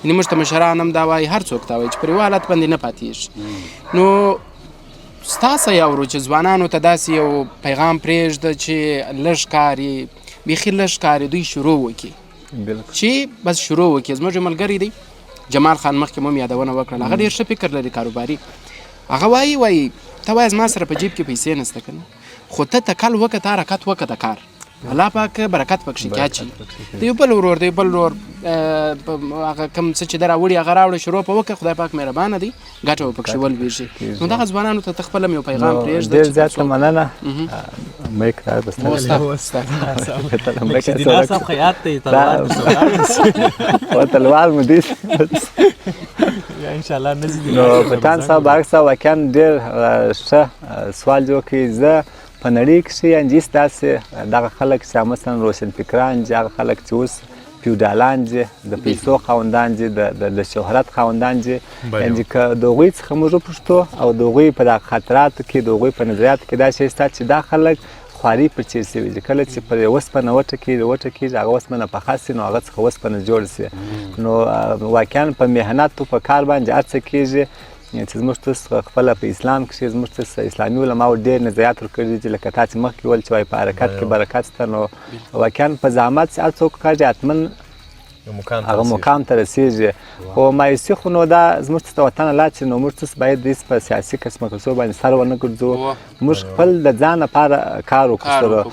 یعنې موږ ته مشران هم دا وایي، هر څوک دا وایي چې پر یوه حالت باندې نه پاتېږي. نو ستاسو یاورو چې ځوانانو ته داسې یو پیغام پرېږده چې لږ کار یې بیخي لږ کار یې دوی شروع وکړي، چې بس شروع وکړي. زموږ ملګری دی جمال خان مخکې مو هم یادونه وکړل، هغه ډېر ښه فکر لري کاروباري. هغه وایي ته وایه زما سره په جیب کې پیسې نشته که نه، خو ته تکل وکړه، ته حرکت وکړه د کار، الله پاک برکت پکښې کې اچي د یو بل ورور د یو بل ورور هغه کوم څه چې در راوړي هغه راوړه شروع په وکړه خدای پاک مهربانه دی ګټه به پکښې ولویږي نو دغه ځوانانو ته ته خپله یو پیغام پرېږده ډېر زیاته مننه مایک را دینار صاحب خیاط دی تلوار مو دي ان شاء الله نزيد نو پټان صاحب بارک صاحب واقعا ډېر ښه سوال جوړ کړي زه په نړۍ کښې انجیس داسې دغه خلک چې مثلا روشن فکران دي هغه خلک چې اوس فیوډالان دي د پیسو خاوندان دي د شهرت خاوندان دي یعنې که د هغوی څخه موږ وپوښتو او د هغوی په دغه خاطراتو کې د هغوی په نظریاتو کې دا شی شته چې دا خلک خواري پر چیر سوي دي کله چې پر اوسپنه وټکېږي هغه اوسپنه پخه سي نو هغه څخه اوسپنه جوړ سي نو واقعا په محنت په کار باندې هر څه کېږي چې زموږ ته خپله په اسلام کښې زموږ ته اسلامي علماو ډېر نظریات ورکړي دي چې لکه تا چې مخکې ویل چې وایي په حرکت کې برکت شته نو واقعا په زحمت چې هر څوک کاږي حتما هغه مقام ته رسېږي خو مایوسي خو نو دا زموږ څه د وطنه لا چې نو موږ باید هېڅ په سیاسي کسمه کسو باندې سر ونه ګرځو موږ خپل د ځان لپاره کار وکړو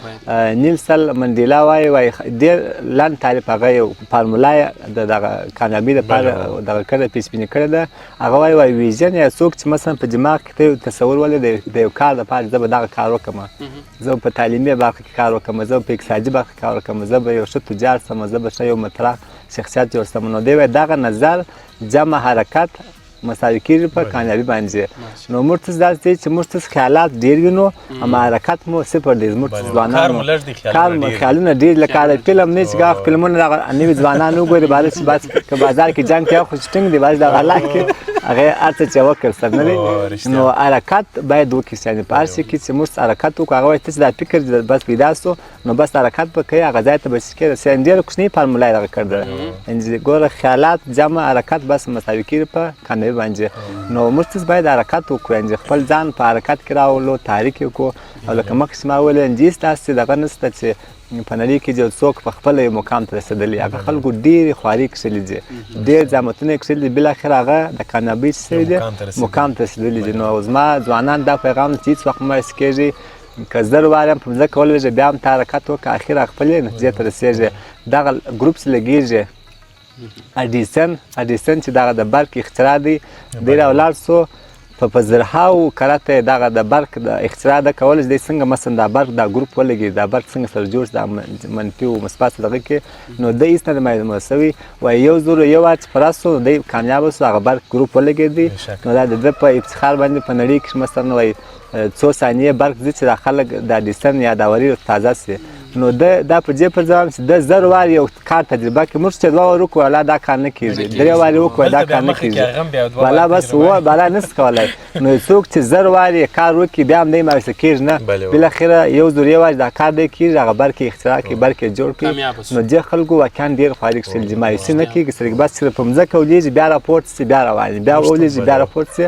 نیلسن منډیلا وایي ډېر لنډ تعریف هغه یو فارمولا یې د دغه کامیابي لپاره دغه کړې پیشبیني کړې ده هغه وایي ویژن یا څوک چې مثلا په دماغ کې ته یو تصور ولري د یو کار لپاره زه به دغه کار وکړم زه په تعلیمي برخه کې کار وکړم زه په اقتصادي برخه کې کار وکړم زه به یو ښه تجار شم زه به ښه یو مطرح شخصیت جوړ شم نو دی وایي دغه نظر جمع حرکت مساوي کېږي په کامیابي باندې نو موږ ته داسې دی چې موږ ته خیالات ډېر وي نو اما حرکت مو صفر دی زموږ ته ځوانانو خیالونه ډېر لکه هغه فلم نه چې هغه فلمونه نوي ځوانان وګوري بعد که بازار کې جنګ کوي خو چې ټینګ دی بعضې دغه حالات کې هغه هر څه چې وکړ سر نه دی نو حرکت باید وکړي یعنې په هر شي کې چې موږ حرکت وکړو هغه وایي ته چې دا فکر بس پیدا سو نو بس حرکت به کوي هغه ځای ته به چې کېږي ډېره کوچنۍ فارمولا یې دغه کړې ده ګوره خیالات جمع حرکت بس مساوي کېږي په کامیابي باندې نو موږ باید حرکت وکړو خپل ځان په حرکت کې راولو تحریک یې وکړو او لکه مخکې چې ما وویل انجیس داسې دغه نشته چې په نړۍ کې یو څوک په خپله یو مقام ته رسېدلی هغه خلکو ډېرې خوارۍ کښلي دي ډېر زحمتونه یې کښلي دي بالاخره هغه د کامیابۍ څه شوي دي مقام ته رسېدلي دي نو زما ځوانان دا پیغام چې هېڅ وخت مه مایوسه کېږئ که 1000 وارې هم په مځکه ولوېږې بیا هم ته حرکت وکړه اخر خپلې نتیجې ته رسېږې دغه ګروپ چې لګېږي اډیسن چې دغه د برق اختراع دی دی راولاړ سو په زرهاو کرته دغه د برق د اختراع د کولای دی څنګه مثلا دا برق دا ګروپ ولګي دا برق څنګه سره جوړ دا منفي او مثبت دغه کې نو د هیڅ نه معلومه سوي وای یو زور یو واټ پراسو دی کامیاب سو هغه برق ګروپ ولګي دی نو دا د په افتخار باندې په نړۍ کې مثلا وای څو ثانیې برق دي چې د خلک د اډیسن یادوري تازه سي نو دا په دې پر ځواب چې د 1000 وار یو کار تجربه کې موږ چې 2 وار وکړو الله دا کار نه کېږي 3 وار وکړو دا کار نه کېږي بالا بس و بالا نس کولای نو څوک چې 1000 وار کار وکړي بیا هم نه مایوسه کېږي نه بالاخره یو زور یو دا کار دی کېږي هغه برق اختراع کوي برق جوړ کړي نو د خلکو واقعا ډېر خواري کښلي دي مایوسي نه کېږي صرف بس صرف په مځکه ولېږي بیا راپورټ سي بیا روان بیا ولېږي بیا راپورټ سي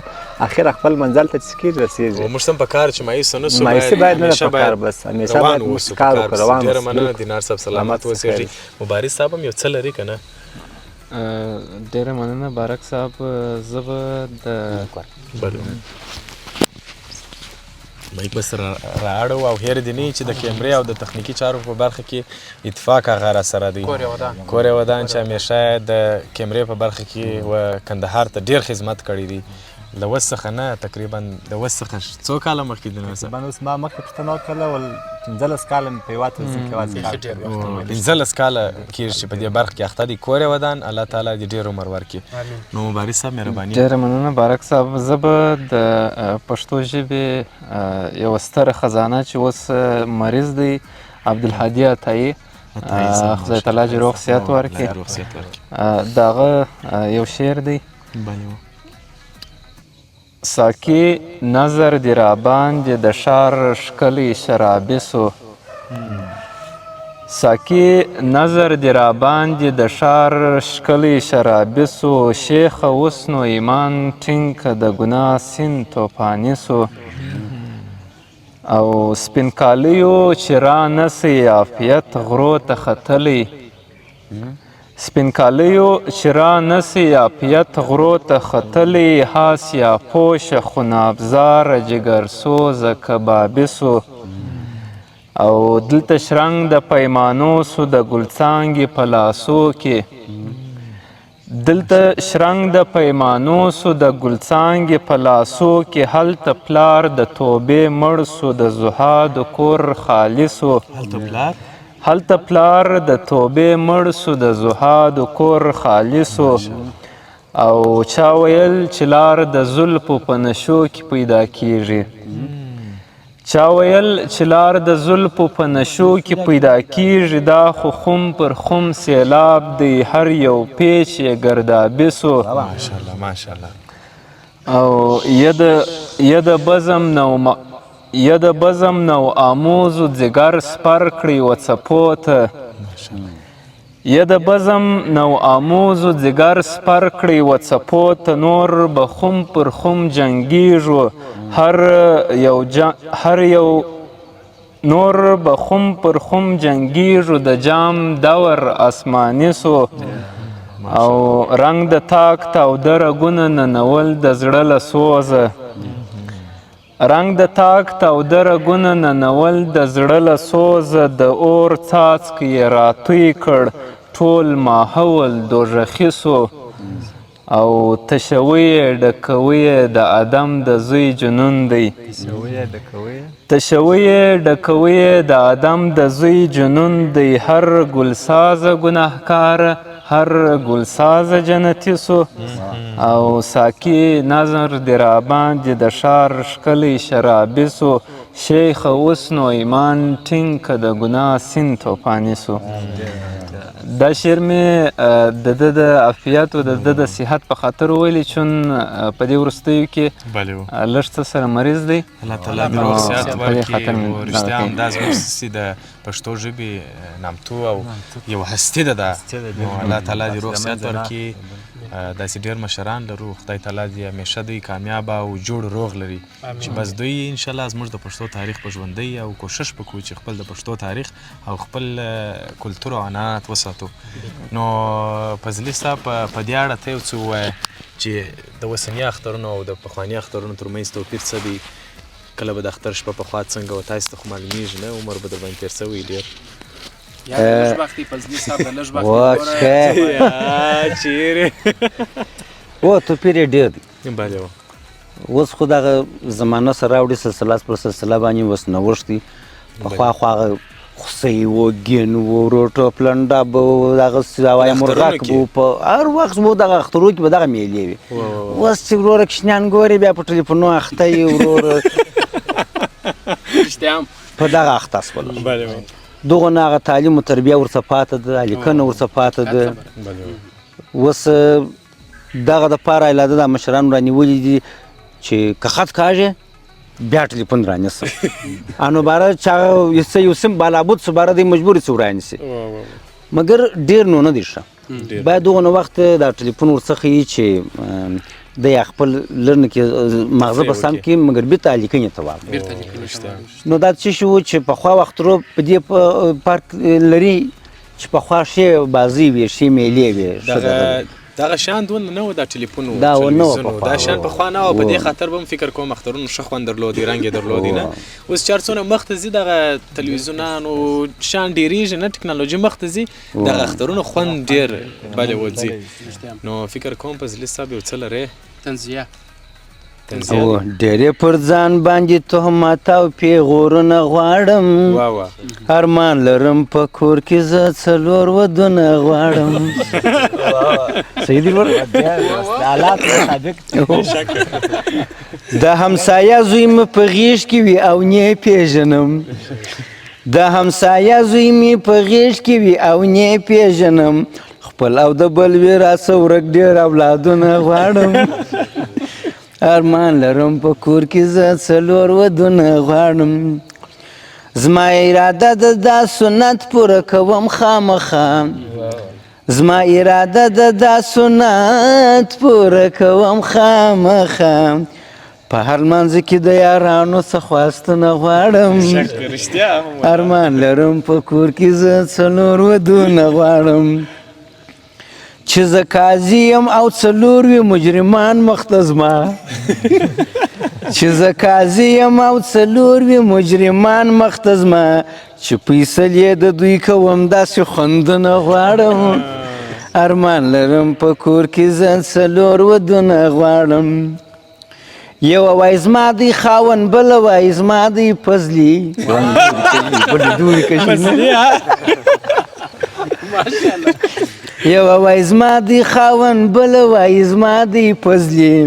اخر خپل منزل ته چې کېږي رسېږي موږ هم په کار چې مایوسه نه سو مایوسي باید نه په کار بس همیشه باید موږ کار وکړو روان ډېره مننه دینار صاحب سلامت اوسئ مبارک صاحب هم یو څه لري که نه ډېره مننه بارک صاحب زه به د مایک بس رااړو او هیر دی نه چې د کیمرې او د تخنیکي چارو په برخه کې اتفاق هغه را سره دی کورې ودان چې همیشه د کیمرې په برخه کې و کندهار ته ډېر خدمت کړی دی د اوس څخه نه تقریبا د اوس څخه څو کاله مخکې دی نو تقریبا اوس ما مخکې پوښتنه وکړله ول 15 کاله مې په هېواد کې یوازې کار کړی 15 کاله کېږي چې په دې برخه کې اخته دي کورې ودان الله تعالی دې ډېر عمر ورکړي نو مبارک صاحب مهرباني ډېره مننه بارک صاحب زه به د پښتو ژبې یوه ستره خزانه چې اوس مریض دی عبدالهادي عطایي خدای تعالی دې روغ صحت ورکړي د هغه یو شعر دی ساقي نظر دی را باندې د ښار ښکلی شرابي سو ساقي نظر دی را باندې د ښار ښکلی شرابي سو شیخه اوس نو ایمان ټینګ که د ګناه سیند توپاني سو او سپین کالیو چې را نسی عافیت غرو ته ختلی سپین کالیو چې را نسی عافیت غرو ته ختلی حاسیا پوشه خونابزاره جګرسوزه کبابي سو او دلته شرنګ د پیمانو سو د ګلڅانګې په لاسو کې دلته شرنګ د پیمانو سو د ګلڅانګې په لاسو کې هلته پلار د توبې مړ سو د زهاد کور خالصو هلته پلار د توبې مړ سو د زهاد کور خالصو او چا ویل چې لار د زلفو په نشو کې پیدا کیږي چا ویل چې لار د زلفو په نشو کې پیدا کیږي دا خو خم پر خم سیلاب دی هر یو پیچ یې ګردابي سو ماشاءالله ماشاءالله او ید بزم نو آموزو ځګر سپر کړي و څپو ته ید بزم نو آموزو ځګر سپر کړي و څپو ته نور به خم پر خم جنګیږو هر یو نور به خم پر خم جنګیږو د جام دور آسماني سو او رنګ د تاک تاوده رګونه ننول د زړه له سوزه رنګ د تاک تاوده رګونه ننول د زړه له سوزه د اور څاڅکي یې راتوی کړ ټول ماحول دوژخي سو او تشوی یې ډکوی یې د ادم د زوی جنون دی تشوی یې ډکوی یې د ادم د زوی جنون دی هر ګلسازه ګناهکاره هر ګلسازه جنتي سو او ساقي نظر د راباندې د ښار ښکلی شرابي سو شیخ اوس نو ایمان ټینګ که د ګناه سیند توفاني سو دا شعر مې د ده د عافیت او د ده د صحت په خاطر وویلی چون په دې وروستیو کې لږ څه سره مریض دی الله تعالی دې روغ صحت ورکړي او رښتیا هم دا زموږ سي د پښتو ژبې نامتو او یو هستي ده دا نو الله تعالی دې روغ صحت ورکړي داسې ډېر مشران لرو خدای تعالی دې همیشه دوی کامیابه او جوړ روغ لري چې بس دوی انشاءالله زموږ د پښتو تاریخ په ژوندۍ او کوشش وکړو چې خپل د پښتو تاریخ او خپل کلتور او عنعنات وساتو نو فضلي صاحب په دې اړه ته یو څه ووایه چې د اوسني اخترونو او د پخواني اخترونو ترمنځ توپیر څه دی کله به د اختر شپه پخوا څنګه و تاسو ته خو معلومیږي نه عمر به در باندې تېر شوی ډېر او توپیر یې ډېر دی اوس خو دغه زمانه سره راوړي سلسله پر سلسله باندې اوس نوښت دی پخوا خو هغه خوسۍ و ګین و روټه پلنډه به دغه سوای مرغک به په هر وخت به دغه اخترو کې به دغه میلې وي اوس چې وروره کوچنیان ګوري بیا په ټلیفونو اخته یي وروره په دغه اخته شول دغه نه هغه تعلیم و تربیه ورڅه پاته ده لیکنه ورڅه پاته ده اوس دغه دپاره الاده دا مشرانو رانیولي دي چې که خط کاږي بیا ټلیفون رانیسم انو باره چې هغه یو سیم بالابود سو باره دی مجبوري څه ورانیسي مګر ډېر نو نه دی ښه باید دغه وخت دا ټلیفون ورڅخه یي چې د خپل لرنه کې مغزه په سم کې مګر بیرته لیکنې ته واغ نو دا څه شو چې پخوا وخترو په دې پارک لري چې پخوا ښې بازۍ وي ښې میلې وي دغه شیان دونه نه و دا ټلیفون و دا نه و دا شیان پخوا نه و په دې خاطر به م فکر کوم اخترونو ښه خوند درلودي رنګ یې درلودي نه اوس چې هر څونه مخته ځي دغه تلویزیونانو شیان ډېرېږي نه ټکنالوژي مخته ځي دغه اخترونو خوند ډېر بلې وځي نو فکر کوم فضلي صاحب یو څه لرې تنزیه ډېرې پر ځان باندې تهمت او پیغورونه غواړم ارمان لرم په کور کې زه 4 ودونه غواړم صحیح دی د همسایه زوی مې په غېږ کې وي او نه پیژنم د همسایه زوی مې په غېږ کې وي او نه پیژنم خپل او د بل وي راسه ورک ډېر اولادونه غواړم ارمان لرم په کور کې زه 4 ودونه غواړم زما اراده ده دا سنت پوره کوم خامخا زما اراده ده دا سنت پوره کوم خامخا په هر لمانځه کې د یارانو څه خواستونه غواړم ارمان لرم په کور کې زه 4 ودونه غواړم چې زه قاضي یم او 4 وي مجرمان مخته زما چې زه قاضي یم او 4 وي مجرمان مخته زما چې فیصلې د دوی کوم داسې خوندونه غواړم ارمان لرم په کور کې زه 4 ودونه غواړم یوه وایي زما دی خاوند بله وایي زما دی فضلي بلې دوړې کشي یوه وایي زما دی خاوند بله وایي زما دی فضلي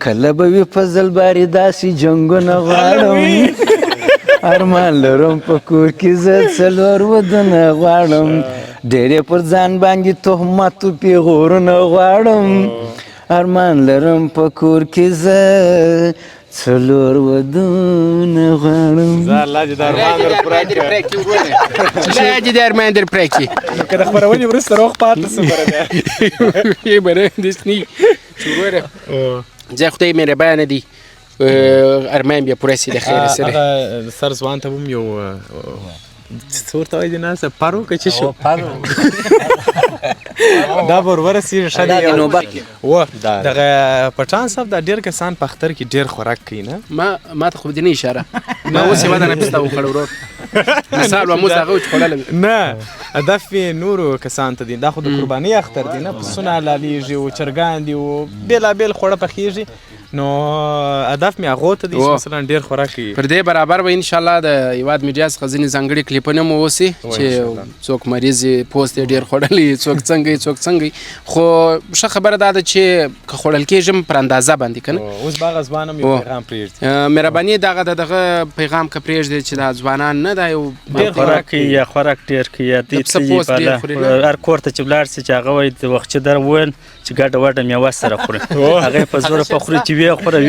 کله به وي فضل باري داسې جنګونه غواړم ارمان لرم په کور کې زه 4 ودونه غواړم ډېرې پر ځان باندې تهمتو پیغورونه غواړم ارمان لرم په کور کې زه 4 ودونه غواړم الله دې د ارمان در پوره کړي الله دې د ارمان در پوره کړي که د خپرونې وروسته روغ پاتې سو بره دسني چوروره زه خدای مهربانه دی ارمان بیا پوره سي د خیر سره هغه سر ځوان ته هم یو څه ورته وایي دیناسه پارو که څه شو دا به ورسېږي ښه دی و دغه پټان صاحب دا ډېر کسان په اختر کې ډېر خوراک کوي نه ما ته خو دې نه اشاره ما اوس یې وده نه پسته وخوړه ورور مثال وموس هغه چې خوړلی نه هدف یې نورو کسان ته دي دا خو د قربانۍ اختر دی نه پسونه حلالېږي و چرګان دي و بېلابېل خواړه پخېږي نو هدف مې هغو ته دی چې مثلا ډېر خوراک کوي پر دې برابر به انشاءالله د هېواد میډیا څخه ځینې ځانګړي کلیپونه مو اوسي چې څوک مریض یې پوست یې ډېر خوړلی څوک څنګه خو ښه خبره دا ده چې که خوړل کېږي پر اندازه باندې که نه اوس به هغه ځوان هم یو پیغام پرېږدي مهرباني دغه دغه پیغام که پرېږدي چې دا ځوانان نه دا یو خوراک کوي یا خوراک ډېر کوي یا دې هر کور ته چې ولاړ سي چې هغه وایي د وختچې در وویل چې ګډه وډه میوه سره خوري هغه په زوره په خوري چې ویې خوره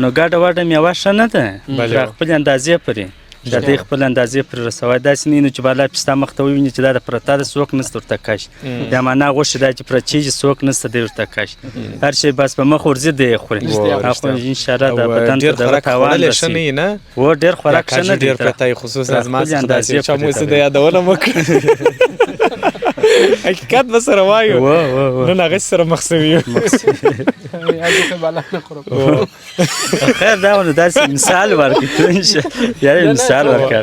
نو ګډه وډه میوه ښه نه ده خپلې اندازې پورې د دې خپل اندازې پرې رسوی داسې نه نو چې بالا پستا مخ ته وویني چې دا د پرته ده څوک نسته ورته کش یا معنا غوښې دا چې پرچېږي څوک نسته دی ورته کش هر شی بس په مخ ورځي دی یې خوري خو انشاءالله د بدن ته دغه تاوان رسي و ډېر خوراک ښه نه دی ډېر پرته خصوصا زما څخه چا مو څه د یادونه مه کړه حقیقت به سره وایو نن هغه سره مخ سوي یو خیر دا ونه داسې مثال ورکړي یاره مثال ورکړه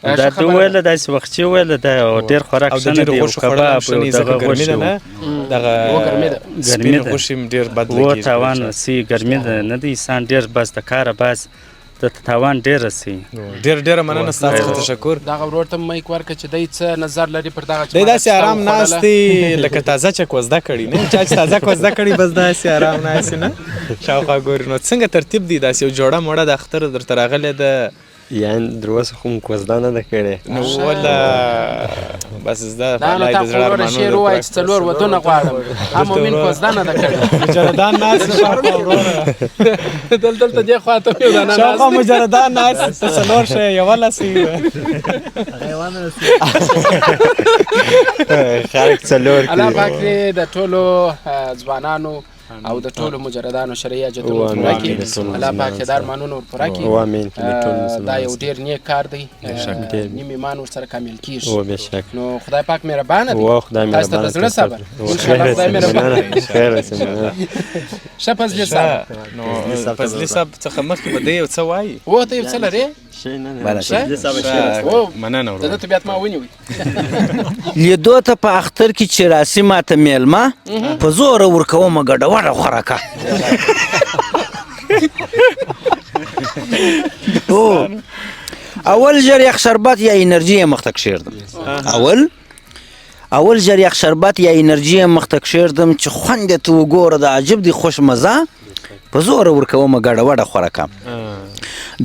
دا ته وویله داسې وختچې وویله دا ډېر خوراک ښه نه دی کباب دغه غوښې دغه ګرمي ده غوښې هم ډېر بد لګېږي و تاوان رسي ګرمي ده نه دی انسان ډېر بس د کاره باز د تاوان ډېر رسي ډېره مننه ستا څخه تشکر دغه ورور ته مایک ورکړه چې دی څه نظر لري پر دغه دی داسې ارام ناست دی لکه تازه چک وزده کړي نه چا چې تازه وزده کړي بس داسې ارام ناست نه شاوخوا ګوري نو څنګه ترتیب دی داسې یو جوړه موړه د اختر درته راغلې ده یعنې در اوسه خو مو کوزده نه ده کړې نو ولا بس زده دا نو تا خو وروره شعر ووایه چې 4 ودونه غواړم هم مومن کوزده نه ده کړې مجردان ناست شاوخوا وروره دلته دې خوا ته مې ودانه شاوخوا مجردان ناست ته 4 شی یوه لسې خلک 4 الله پاک دې د ټولو ځوانانو او د ټولو مجردانو شرعي حاجتونه پوره کړي الله پاک دې د ارمانونو پوره کړي دا یو ډېر نیک کار دی نیم ایمان ورسره کامل کېږي نو خدای پاک مهربانه دی تاسو ته د زړه صبر انشاءالله خدای مهربانه دی ښه فضلي صاحب نو فضلي صاحب څخه مخکې به دی یو څه وایي و ته یو څه لرې مننه ورور د طبیعت ما ونیوی لیدو ته په اختر کې چې راسي ماته میلمه په زوره ورکومه ګډه وډه خوراکه اول ژر یخ شربت یا انرژي یې مخته کښېږدم اول ژر یخ شربت یا انرژي یې مخته کښېږدم چې خوند یې ته وګوره د عجب دی خوش مزه په زوره ورکومه ګډه وډه خوراکه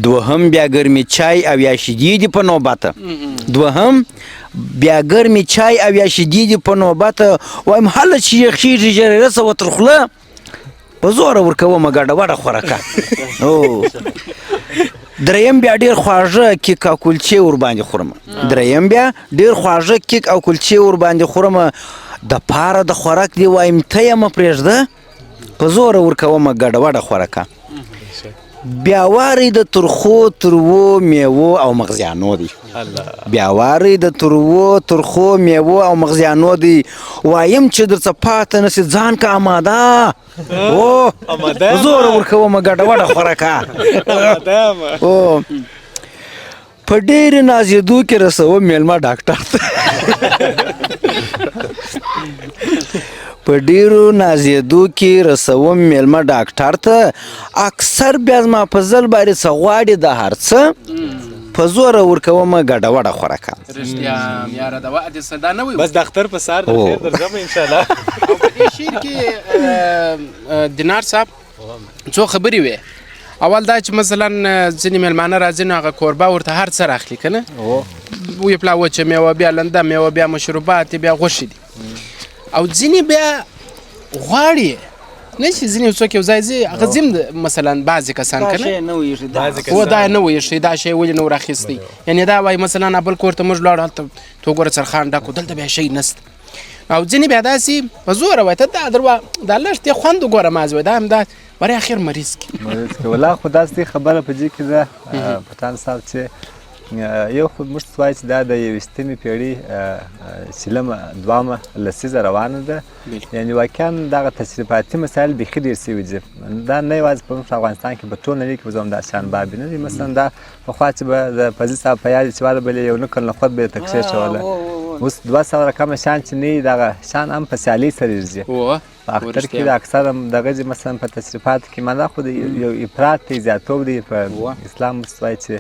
دوهم بیا ګرمې چای او یا شیدې دي په نوبته وایم هله چې یخېږي ژر یې رسوه تر خوله په زوره ورکومه ګډه وډه خوراکه دریم بیا ډېر خواږه کیک او کلچې ورباندې خورم د پاره د خوراک دی وایم ته یې مه پرېږده په زوره ورکومه ګډه وډه خوراکه بیا واری د ترخو تروو میوو او مغزیانو دی وایم چې درڅه پاته نسي ځان که اماده زوره ورکومه ګډه وډه خوراکه په ډېرې نازېدو کې رسوم میلمه ډاکټر ته په ډېرو نازېدو کې رسوم میلمه ډاکټر ته اکثر بیا زما په ځل باندې څه غواړي د هر څه په زوره ورکومه ګډه وډه خوراکه رښتیا یاره د وعدې صدا نه وي بس د اختر په سهار د خیر درځم انشاءالله. او په دې شعر کې دینار صاحب څو خبرې وې. اول دا چې مثلا ځینې میلمانه راځي نو هغه کوربه ورته هر څه راخلي که نه ویې پلا وچه میوه بیا لنده میوه بیا مشروبات بیا غوښې دي او ځینې بیا غواړي نه چې ځینې څوک یو ځای ځي هغه ځیم مثلا بعضې کسان که نه او دا نه ویښي دا شی ولې نه ورخیستی یعنې دا وایي مثلا بل کور ته موږ لاړو هلته ته وګوره څرخان ډک و دلته بیا شی نسته او ځینې بیا داسې په زوره وایي ته دا دروا دا لږ دې خوند وګوره ماز وایي دا هم دا برای اخر مریض کی ولا خو داسې خبره په دې کې ده پټان صاحب چې یو خو موږ وایو چې دا د 21مې پیړۍ شلمه دوامه لسیزه روانه ده یعنې واقعا دغه تشریفاتي مسایل بیخي ډېر سوي دي دا نه یوازې په افغانستان کې په ټول نړۍ کې به زه همداسې شان بابې نه دي مثلا دا پخوا چې به د فضل صاحب په یاد چې واله بلې یو نکل نه خود به یې ته کښېښوله اوس 200 رقمه شان چې نه وي دغه شان هم په سیالۍ سره ځي په اختر کې د اکثر هم دغه دي مثلا په تشریفاتو کې معنا خو د یو افراط دی زیاتوب دی په اسلام وایي چې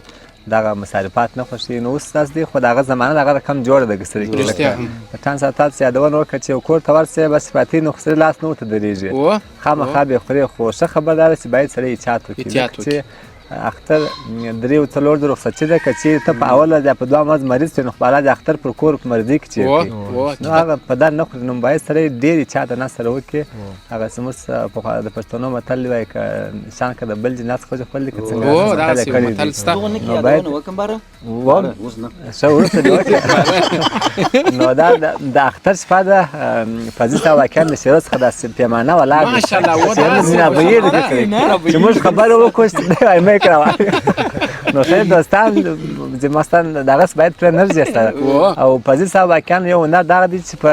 دغه مصارفات نه خوښوي نو اوس داسې دی خو د هغه زمانه د هغه رقم جوړه ده ګسري کې لکه په چند ساعت تاسو یادونه وکړه چې یو کور ته ورسې بس صفاتي نخسري لاس نه ورته درېږي خامخا به یې خورې خو ښه خبره دا ده چې باید سړی احتیاط وکړي اختر 3 د رخصتي ده که چیرې ته په اوله یا په دوه ورځ مریض شې نو خو بالا د اختر پر کور په مرضي کې چیرې نو هغه په دا نه خوري نو باید سړی ډېر احتیاط د نس سره وکړي هغه زموږ پخوا د پښتنو متل وایي که شان که د بل جناس خوښ خپل دي که څنګه نو باید ښه وروسته دې وکړې نو دا د اختر شپه ده فضل صاحب واقعا د شعرو څخه داسې پیمانه ولاړ دی چې موږ خبره وکړو چې نو خیر دوستان مثلا دغه باید پرې نه ځي او فضل صاحب واقعا یو هنر دغه دی چې په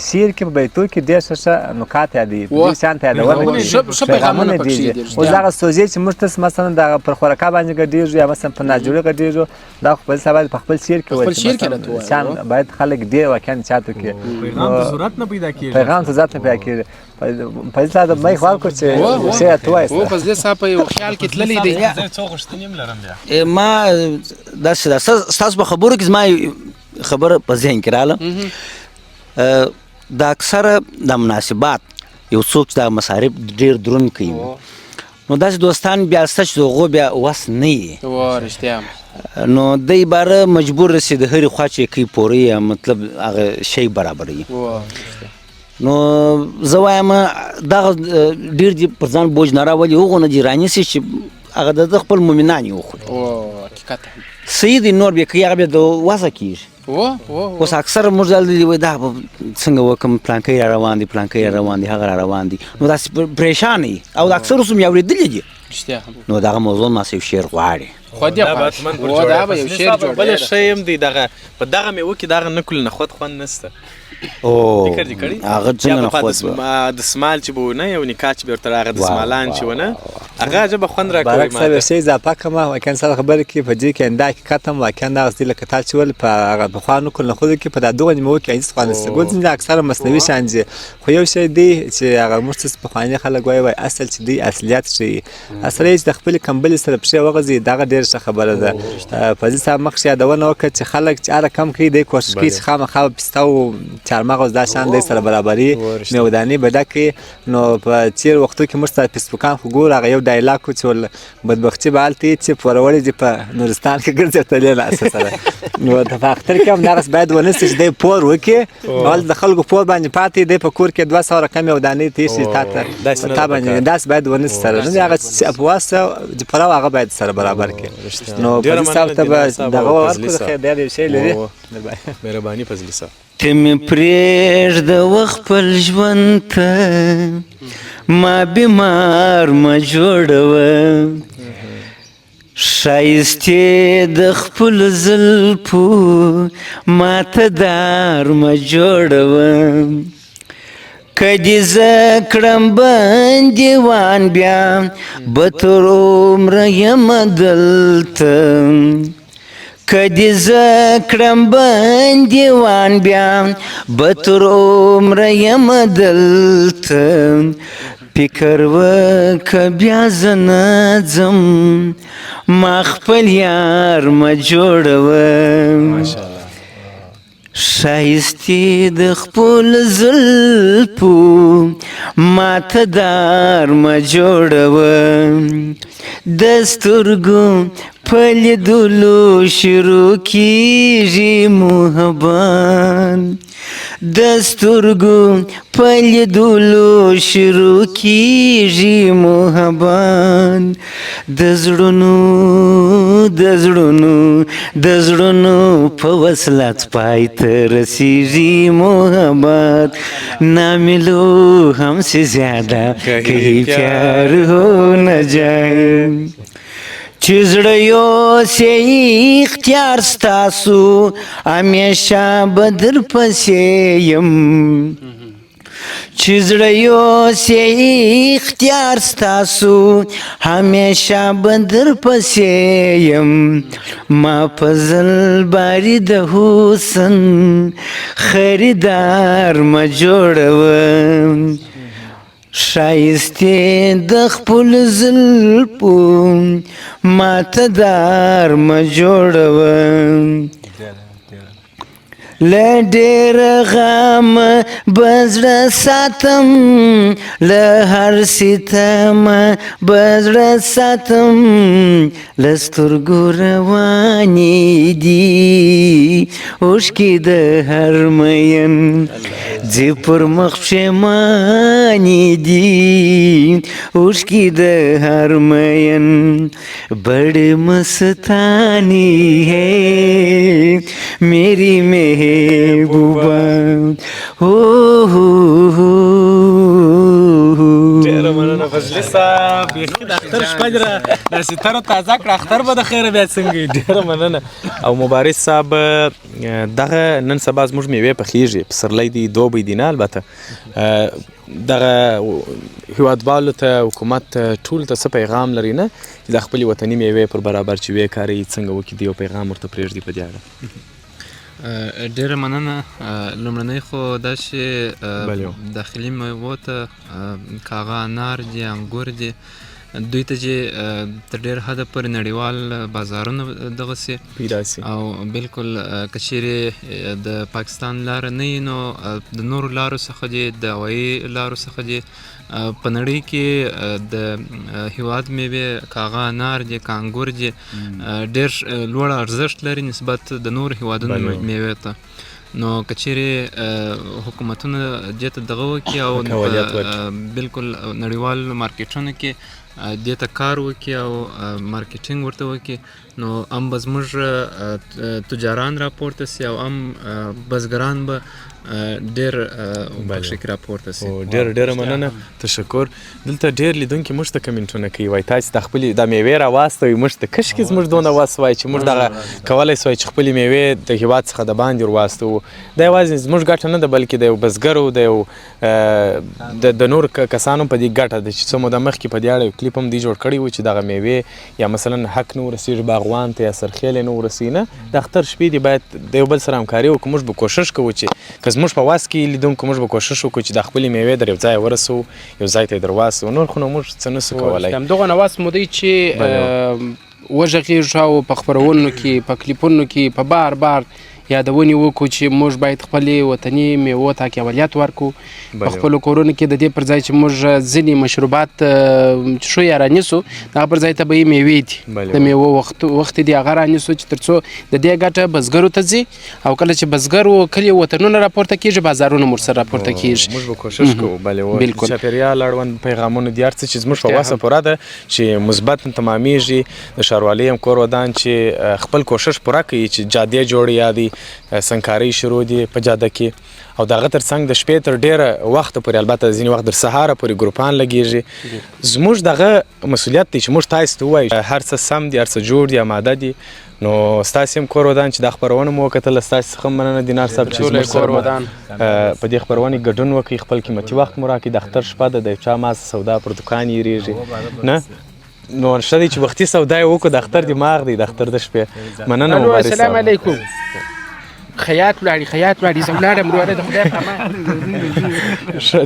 شعر کې په بیتو کې ډېر ښه نکات یادوي ډېر شان ته یادونه کوي پیغامونه دي اوس دغه سوژې چې موږ ته مثلا دغه پر خوراکه باندې ګډېږو یا مثلا په ناجوړي ګډېږو دا خو فضل صاحب په خپل شعر کې وایي شان باید خلک ډېر واقعا چات وکړي پیغام ته ضرورت نه پیدا کېږي فضل صاحب مې خوار کړ چې شی ته وایي او فضل صاحب په یو خیال کې تللی دی ما داسې ده ستاسو په خبرو کې زما خبره په ذهن کې راغله د اکثره د مناسبات یو څوک چې دا مصارف ډېر دروند کوي نو داسې دوستان بیا شته چې د هغو بیا وس نه وي نو دی باره مجبور رسي د هرې خوا چې کوي پورې یا مطلب هغه شی برابروي نو زه وایم دغه ډېر دي پر ځان بوج نه راولي هغو نه دي رانیسي چې هغه د خپل مومنان یې وخوري صحیح دی نور بیا کوي هغه بیا د وضع کېږي اوس اکثر موږ دلته وایي دا به څنګه وکړم پلانکی را روان دي پلانکی را روان دي هغه را روان دي نو داسې پریشان وي او د اکثر اوس مې اورېدلي دي نو دغه موضوع ماسې یو شعر غواړي بله شی هم دی دغه په دغه میوه کې دغه نکل نخود خوند نشته هغه څنګه نخود د سمال چې به ونه یو نکاح چې به ورته راغی د سمالان چې ونه هغه عجبه خوند راکوي بارک صاحب یو شی اضافه کړم واقعا ستا خبره کې په دې کې انده حقیقت هم واقعا دغسې دی لکه تا چې ول په هغه پخوا نکل نخودو کې په دا دغه میوو کې هېڅ خوند نشته ګل ځینې اکثره مصنوي شیان دي خو یو شی دی چې هغه موږ ته پخواني خلک وایي اصل چې دی اصلیت ښیي اصل یې چې د خپلې کمبلې سره پښې وغځي دغه ډېره ښه خبره ده فضل صاحب مخکې یادونه وکړه چې خلک چې هر کم کوي دی کوښښ کوي چې خامخا پسته او چهارمغز دا شان دی سره برابري میوداني به ډک کړي نو په تېرو وختو کې موږ ته فیسبوکان خو ګورو هغه یو ډایلاګ و چې بدبختي به هلته چې پوروړې دي په نورستان کې ګرځي تلې ناسته سره نو په اختر کې هم دغسې باید ونه سي چې دی پور وکړي اول د خلکو پور باندې پاتې دی په کور کې 200 رقم میوداني تېر شي تا باندې داسې باید ونه سي سره نه هغه چې په واسطه د پلاو هغه باید سره برابر کړي نو فضل صاحب ته به دغه ورکړو د خیر ډېر یو شی لري مهرباني فضل صاحب ته مې پرېږده خپل ژوند ته ما بیمار مه جوړوه ښایستې د خپلو زلفو ماته دار مه جوړوه که دې زه کړم بندیوان بیا به تر عمره یمه دلته که دې زه کړم بندیوان بیا به تر عمره یم دلته فکر وکه بیا زه نه ځم ما خپل یار مه جوړوه ښایستې د خپل زلفو ماته دار مه جوړوه د سترګو په لیدلو شروع کېږي محبت د سترګو په لیدلو شروع کېږي محبت د زړونو په وصلت پای ته رسېږي محبت ناملو हमसे ज्यादा कहीं प्यार हो न जाए چې زړه یو سې اختیار ستاسو همیشه به در پسې یم چې زړه یو سې اختیار ستاسو همیشه به در پسې یم ما په زلباري د حسن خریدار مه جوړوم ښایستې د خپل زلفو ماته دار مه جوړوه له ډېر غمه به زړه ساتم له هر ستمه به زړه ساتم له سترګو روانې دي اوښکې د هر مین ځي پر مخ پښېمانې دي اوښکې د هر مین بڑے مستانی ہے میری محبوبہ ډېره مننه فضلي صاحب بیخي د اختر شپه دې داسې تر تازه کړه اختر به د خیره بیا څنګه وي ډېره مننه او مبارز صاحب دغه نن سبا زموږ میوې پخېږي پسرلی دی دوبی دی نه البته دغه هیوادوالو ته حکومت ټول ته څه پیغام لري نه چې د خپلې وطني میوې پر برابر چې ویې کاروي څنګه وکړي د یو پیغام ورته پرېږدي په دې اړه ډېره مننه لومړنی خو دا چې داخلي میوو ته که هغه انار دي انګور دي دوی ته چې تر ډېر حده پورې نړیوال بازارونه دغسې پیدا سي او بالکل که چیرې د پاکستان لاره نه وي نو د نورو لارو څخه دي د هوایي لارو څخه دي په نړۍ کې د هیواد میوې که هغه انار دي که انګور دي ډېر لوړ ارزښت لري نسبت د نورو هیوادونو میوې ته نو که چیرې حکومتونه دې ته دغه وکړي او بالکل نړیوال مارکیټونو کې دې ته کار وکړي او مارکیټینګ ورته وکړي نو هم به زموږ تجاران راپورته سي او هم بزګران به ډېر پکښې کې راپورته سي ډېره مننه تشکر دلته ډېر لیدونکي موږ ته کمنټونه کوي وایي تاسې د خپلې دا میوې راواستوئ موږ ته کشکې زموږ دونه وس وای چې موږ دغه کولی سوای چې خپلې میوې د هېواد څخه د باندې ور واستوو دا یوازې زموږ ګټه نه ده بلکې د یو بزګرو د یو د نور کسانو په دې ګټه ده چې څه موده مخکې په دې اړه یو کلیپ هم دوی جوړ کړی و چې دغه میوې یا مثلا حق نه ورسېږي باغوان ته یا سرخیلې نه ورسېږي نه د اختر شپې دي باید د یو بل سره همکاري وکړو موږ به کوښښ کوو چې که زموږ په واس کې لیدونکو موږ به کوښښ وکړو چې د خپلې میوې در یو ځای ورسوو یو ځای ته یې در واستوو نور خو نو موږ څه نسو کولی همدغه نواس مو دی چې وږغېږو او په خپرونو کې په کلیپونو کې په بار بار یادونې وکړو چې موږ باید خپلې وطني میوو ته اولویت ورکړو په خپلو کورونو کې د دې پر ځای چې موږ ځینې مشروبات څښو یا رانیسو دغه پر ځای طبیعي میوې دي د میوو وخت دي هغه رانیسو چې تر څو د دې ګټه بزګرو ته ځي او کله چې بزګرو کلي وطنونه راپورته کېږي بازارونه هم ورسره راپورته کېږي موږ به کوښښ کوو بلې چاپېریال اړوند پیغامونه دي هر څه چې زموږ په وسه پوره ده چې مثبت تمامیږي د ښاروالۍ هم کور ودان چې خپل کوښښ پوره کوي چې جادې جوړې یا دي سنګکارۍ شروع دي په جاده کې او د هغه تر څنګ د شپې تر ډېره وخته پورې البته ځینې وخت در سهاره پورې ګروپان لګېږي زموږ دغه مسؤلیت دی چې موږ تاسې ته ووایو هر څه سم دي هر څه جوړ دي اماده دي نو ستاسې هم کور ودان چې دا خپرونه مو وکتله ستاسې څخه مننه دینار صاحب چې زموږ سره په دې خپرونې ګډون وکړي خپل قیمتي وخت مو راکړي د اختر شپه ده د یو چا ماس سودا پر دوکان یېرېږي نه نو ښه دی چې وختي سودا یې وکړو د اختر دماغ دی د اختر د شپې مننه الو مبارک السلام صاحب. علیکم خیاط ولاړې زه ولاړم وروره د خدای په امان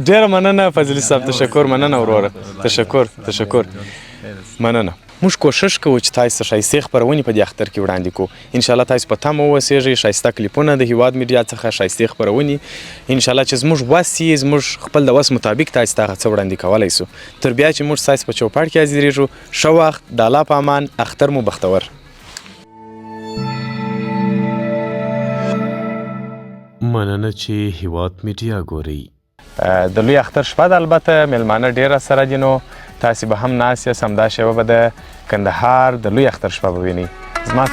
ډیره مننه فضلي صاحب تشکر مننه وروره تشکر مننه موږ کوشش کوو چې تاسو ته ښایستې خپرونې په دې اختر کې وړاندې کړو انشاءالله تاسو په تمه واوسېږئ ښایسته کلیپونه د هیواد میډیا څخه ښایستې خپرونې انشاءالله چې زموږ وس یې زموږ خپل د وس مطابق تاسو ته هغه څه وړاندې کولی سو تر بیا چې موږ ستاسو په چوپړ کې حاضرېږو ښه وخت د الله په امان اختر مو بختور مننه چې هیواد میډیا ګورئ د لوی اختر شپه ده البته میلمانه ډېره سره دي نو تاسې به هم ناست یاست همدا شیبه به د کندهار د لوی اختر شپه به وینئ زما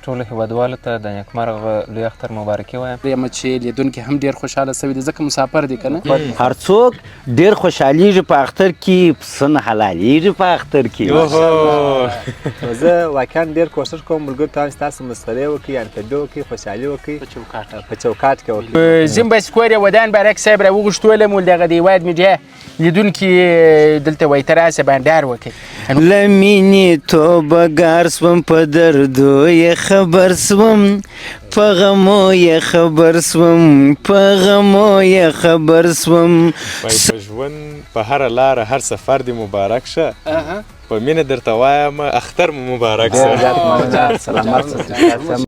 ټولو هیوادوالو ته د نیکمرغه لوی اختر مبارکي وایم یم چې لیدونکي هم ډېر خوشحاله سوي دي ځکه مسافر دي که نه هر څوک ډېر خوشحالیږي په اختر کې پسه نه حلالېږي په اختر کې نو زه واقعا ډېر کوشش کوم ملګرو ته چې تاسو مسخرې وکړئ یعنې طبیعه وکړئ خوشحالي وکړئ په چوکاټ کې وکړئ زم بس کور یې ودان بارک صاحب راوغوښتولم ول دغه د هیواد میډیا لیدونکي دلته وایي ته راسه بانډار وکړئ له مینې توبهګار سوم په دردو یې خبر سوم په غمو یې خبر سوم په غمو یې خبر سوم په ژوند په هره لاره هر سفر دې مبارک شه په مینه درته وایم اختر مو مبارک شه سلامت